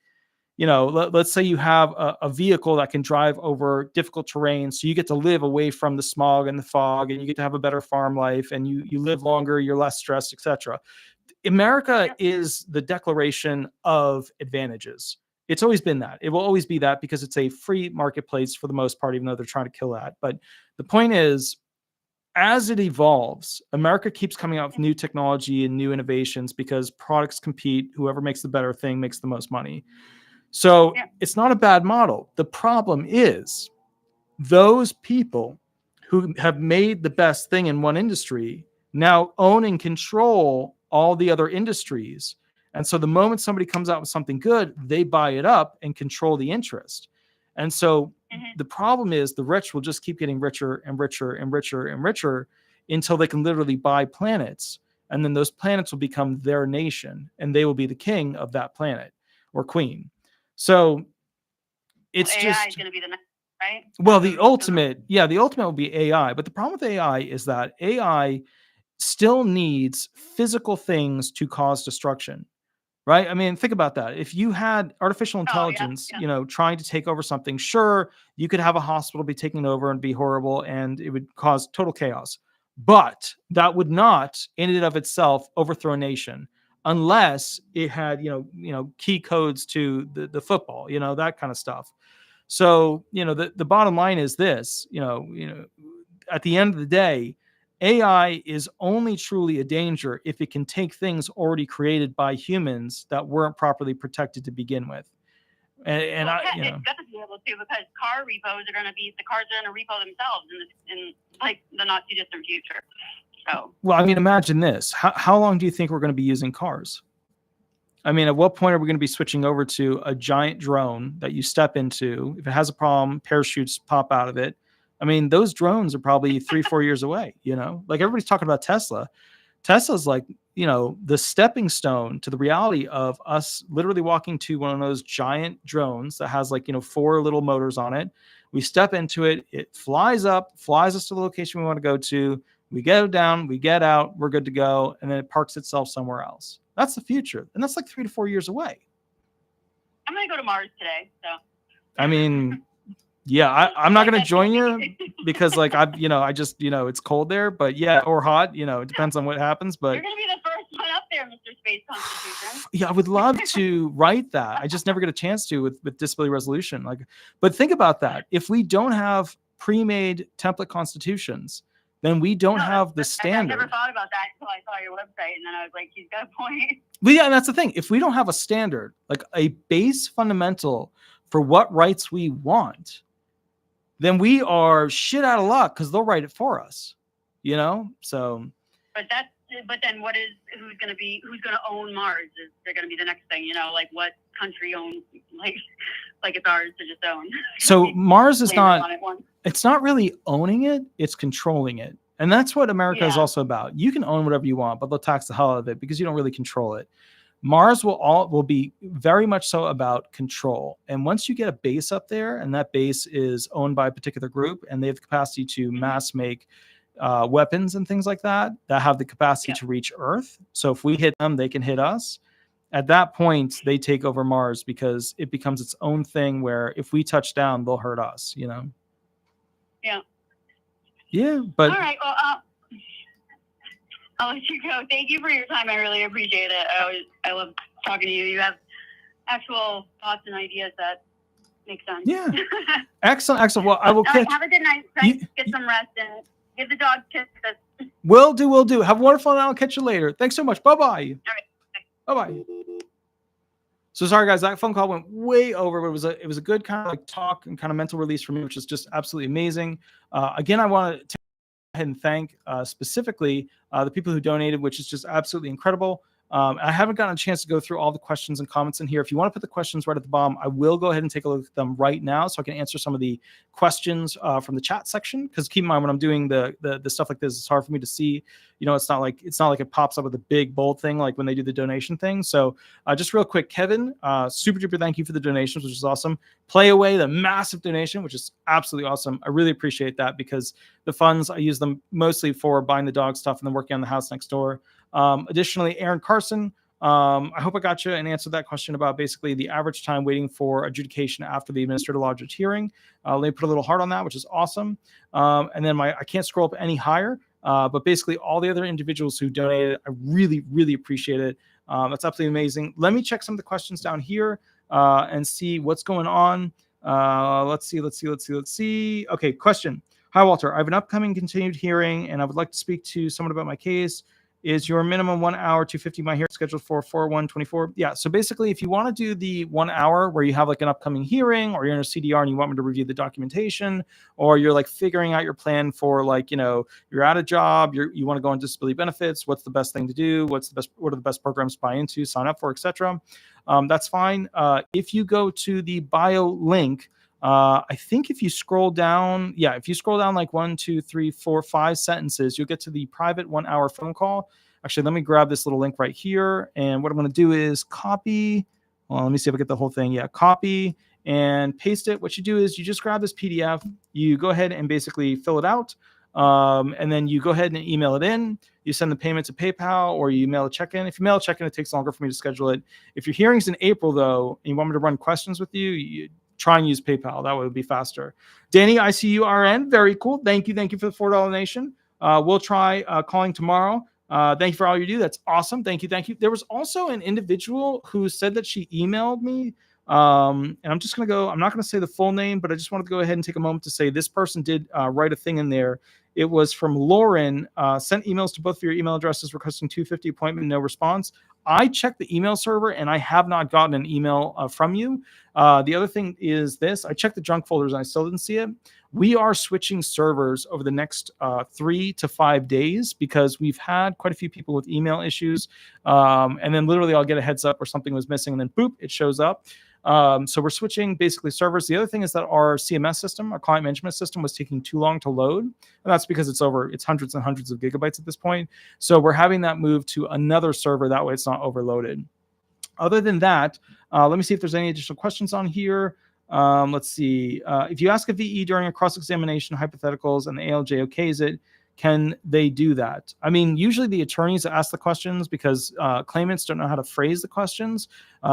let's say you have a vehicle that can drive over difficult terrain. So you get to live away from the smog and the fog and you get to have a better farm life and you live longer, you're less stressed, etc. America is the declaration of advantages. It's always been that. It will always be that because it's a free marketplace for the most part, even though they're trying to kill that. But the point is, as it evolves, America keeps coming out with new technology and new innovations because products compete. Whoever makes the better thing makes the most money. So it's not a bad model. The problem is those people who have made the best thing in one industry now own and control all the other industries. And so the moment somebody comes out with something good, they buy it up and control the interest. And so the problem is the rich will just keep getting richer and richer and richer and richer until they can literally buy planets. And then those planets will become their nation and they will be the king of that planet or queen. So it's AI just is going to be the next, right? well, the ultimate will be AI. But the problem with AI is that AI still needs physical things to cause destruction, right? I mean, think about that. If you had artificial intelligence, trying to take over something, sure, you could have a hospital be taken over and be horrible and it would cause total chaos. But that would not, in and of itself, overthrow a nation unless it had, key codes to the football, that kind of stuff. So, the bottom line is this, at the end of the day, AI is only truly a danger if it can take things already created by humans that weren't properly protected to begin with. And it's going to be able to, because car repos are going to be, the cars are going to repo themselves in like the not too distant future. So, well, I mean, imagine this. How long do you think we're going to be using cars? I mean, at what point are we going to be switching over to a giant drone that you step into? If it has a problem, parachutes pop out of it. I mean, those drones are probably 3-4 years away, like everybody's talking about Tesla. Tesla's like, the stepping stone to the reality of us literally walking to one of those giant drones that has 4 little motors on it. We step into it. It flies up, flies us to the location we want to go to. We go down, we get out, we're good to go. And then it parks itself somewhere else. That's the future. And that's like 3 to 4 years away. I'm going to go to Mars today. So, I mean, yeah, I'm not going to join you because I just, it's cold there, but yeah, or hot, it depends on what happens, but you're going to be the first one up there, Mr. Space Constitution. Yeah, I would love to write that. I just never get a chance to with disability resolution. But think about that. If we don't have pre-made template constitutions, then we don't have the standard. I never thought about that until I saw your website, and then I was like, he's got a point. But yeah, and that's the thing. If we don't have a standard, like a base fundamental for what rights we want, then we are shit out of luck because they'll write it for us, So. But then who's going to own Mars? Is there going to be the next thing? Like what country owns like it's ours to just own? So Mars is not. It's not really owning it; it's controlling it, and that's what America is also about. You can own whatever you want, but they'll tax the hell out of it because you don't really control it. Mars will be very much so about control. And once you get a base up there, and that base is owned by a particular group, and they have the capacity to mass make weapons and things like that have the capacity to reach Earth. So if we hit them, they can hit us. At that point, they take over Mars because it becomes its own thing where if we touch down, they'll hurt us, Yeah. Yeah, but... All right, well, I'll let you go. Thank you for your time. I really appreciate it. I love talking to you. You have actual thoughts and ideas that make sense. Yeah. Excellent. Well, I will catch... Have a good night. Get some rest and give the dog kisses. Will do. Have a wonderful night. I'll catch you later. Thanks so much. Bye-bye. All right. Bye-bye. So sorry, guys. That phone call went way over, but it was a good kind of talk and kind of mental release for me, which is just absolutely amazing. Again, I want to ahead and thank specifically the people who donated, which is just absolutely incredible. I haven't gotten a chance to go through all the questions and comments in here. If you want to put the questions right at the bottom, I will go ahead and take a look at them right now so I can answer some of the questions from the chat section. Because keep in mind, when I'm doing the stuff like this, it's hard for me to see. It's not like it pops up with a big bold thing like when they do the donation thing. So just real quick, Kevin, super duper thank you for the donations, which is awesome. Play Away, the massive donation, which is absolutely awesome. I really appreciate that because the funds, I use them mostly for buying the dog stuff and then working on the house next door. Additionally, Aaron Carson, I hope I got you and answered that question about basically the average time waiting for adjudication after the administrative law judge hearing. Let me put a little heart on that, which is awesome. And then I can't scroll up any higher, but basically all the other individuals who donated, I really, really appreciate it. That's absolutely amazing. Let me check some of the questions down here and see what's going on. Let's see. Okay, question. Hi, Walter. I have an upcoming continued hearing, and I would like to speak to someone about my case. is your minimum 1 hour, 250 my hearing scheduled for 4/1/24. Yeah. So basically, if you want to do the 1 hour where you have like an upcoming hearing, or you're in a CDR and you want me to review the documentation, or you're like figuring out your plan for like, you're at a job, you want to go on disability benefits, what's the best thing to do? What are the best programs to buy into, sign up for, etc. That's fine. If you go to the bio link, I think if you scroll down, like 1, 2, 3, 4, 5 sentences, you'll get to the private 1 hour phone call. Actually, let me grab this little link right here. And what I'm going to do is copy. Well, let me see if I get the whole thing. Yeah, copy and paste it. What you do is you just grab this PDF, you go ahead and basically fill it out. And then you go ahead and email it in. You send the payment to PayPal, or you mail a check-in. If you mail a check-in, it takes longer for me to schedule it. If your hearing's in April, though, and you want me to run questions with you try and use PayPal. That would be faster. Danny, ICURN, very cool. Thank you for the $4 donation. We'll try calling tomorrow. Thank you for all you do. That's awesome. Thank you. There was also an individual who said that she emailed me. And I'm just going to I'm not going to say the full name, but I just wanted to go ahead and take a moment to say this person did write a thing in there. It was from Lauren, sent emails to both of your email addresses requesting 250 appointment, no response. I checked the email server and I have not gotten an email from you. The other thing is this, I checked the junk folders and I still didn't see it. We are switching servers over the next 3 to 5 days because we've had quite a few people with email issues. And then literally I'll get a heads up or something was missing and then boop, it shows up. So we're switching basically servers. The other thing is that our CMS system, our client management system, was taking too long to load. And that's because it's hundreds and hundreds of gigabytes at this point. So we're having that move to another server. That way it's not overloaded. Other than that, let me see if there's any additional questions on here. Let's see. If you ask a VE during a cross-examination, hypotheticals, and the ALJ okays it, can they do that? I mean, usually the attorneys ask the questions because claimants don't know how to phrase the questions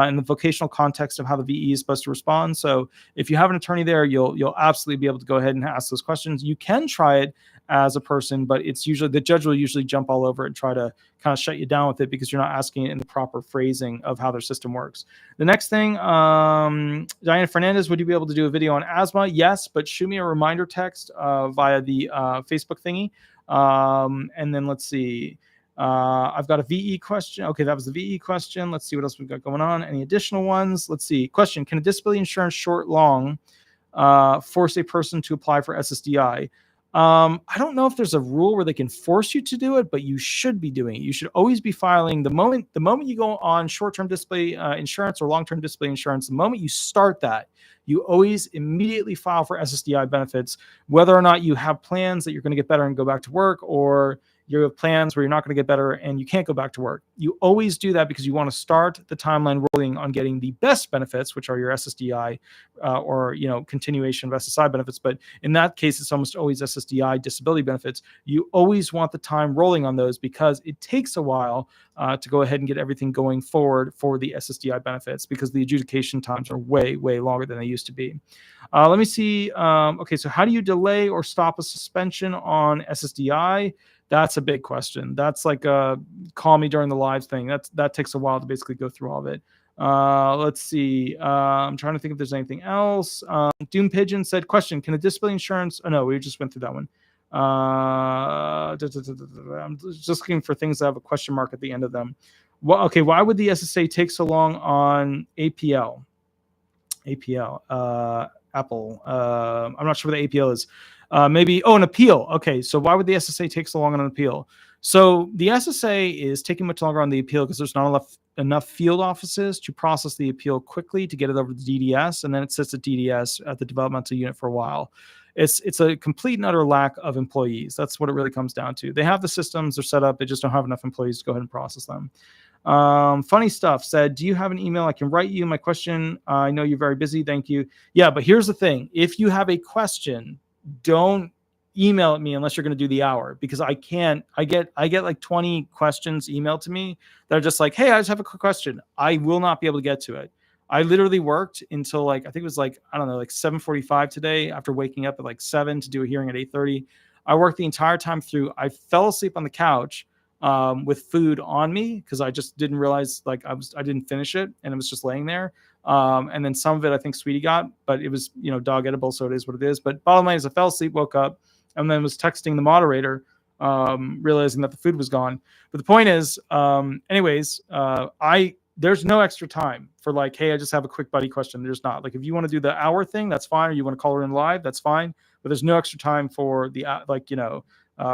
in the vocational context of how the VE is supposed to respond. So if you have an attorney there, you'll absolutely be able to go ahead and ask those questions. You can try it as a person, but it's usually the judge will usually jump all over it and try to kind of shut you down with it because you're not asking it in the proper phrasing of how their system works. The next thing, Diana Fernandez, would you be able to do a video on asthma? Yes, but shoot me a reminder text via the Facebook thingy. And then let's see. I've got a VE question. Okay, that was the VE question. Let's see what else we've got going on. Any additional ones? Let's see. Question: can a disability insurance short long force a person to apply for SSDI? I don't know if there's a rule where they can force you to do it, but you should be doing it. You should always be filing the moment you go on short-term disability insurance or long-term disability insurance. The moment you start that, you always immediately file for SSDI benefits, whether or not you have plans that you're going to get better and go back to work, or you have plans where you're not going to get better and you can't go back to work. You always do that because you want to start the timeline rolling on getting the best benefits, which are your SSDI or continuation of SSI benefits. But in that case, it's almost always SSDI disability benefits. You always want the time rolling on those because it takes a while to go ahead and get everything going forward for the SSDI benefits because the adjudication times are way, way longer than they used to be. Let me see. Okay, so how do you delay or stop a suspension on SSDI? That's a big question. That's like a call me during the live thing. That takes a while to basically go through all of it. Let's see. I'm trying to think if there's anything else. Doom Pigeon said, question, can a disability insurance... Oh, no, we just went through that one. I'm just looking for things that have a question mark at the end of them. Well, okay, why would the SSA take so long on APL? Apple. I'm not sure what the APL is. Maybe, an appeal. Okay, so why would the SSA take so long on an appeal? So the SSA is taking much longer on the appeal because there's not enough field offices to process the appeal quickly to get it over to DDS, and then it sits at DDS at the developmental unit for a while. It's a complete and utter lack of employees. That's what it really comes down to. They have the systems, they're set up, they just don't have enough employees to go ahead and process them. Funny Stuff said, do you have an email I can write you? My question, I know you're very busy, thank you. Yeah, but here's the thing. If you have a question, don't email at me unless you're going to do the hour, because I get like 20 questions emailed to me that are just like, hey, I just have a quick question. I will not be able to get to it. I literally worked until I think it was 7:45 today after waking up at 7 to do a hearing at 8:30. I worked the entire time through. I fell asleep on the couch with food on me because I just didn't realize I didn't finish it and it was just laying there. And then some of it I think Sweetie got, but it was dog edible, so it is what it is. But bottom line is I fell asleep, woke up, and then was texting the moderator realizing that the food was gone. But the point is, there's no extra time for like, hey, I just have a quick buddy question. There's not. Like, if you want to do the hour thing, that's fine. Or you want to call her in live, that's fine. But there's no extra time for the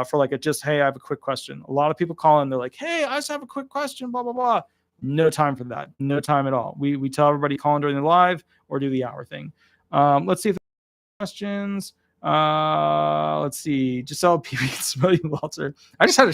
for like hey, I have a quick question. A lot of people call in, they're like, hey, I just have a quick question, blah, blah, blah. No time for that. No time at all. We tell everybody call in during the live or do the hour thing. Let's see if there's questions. Let's see. Giselle, PB can smell you, Walter. I just had a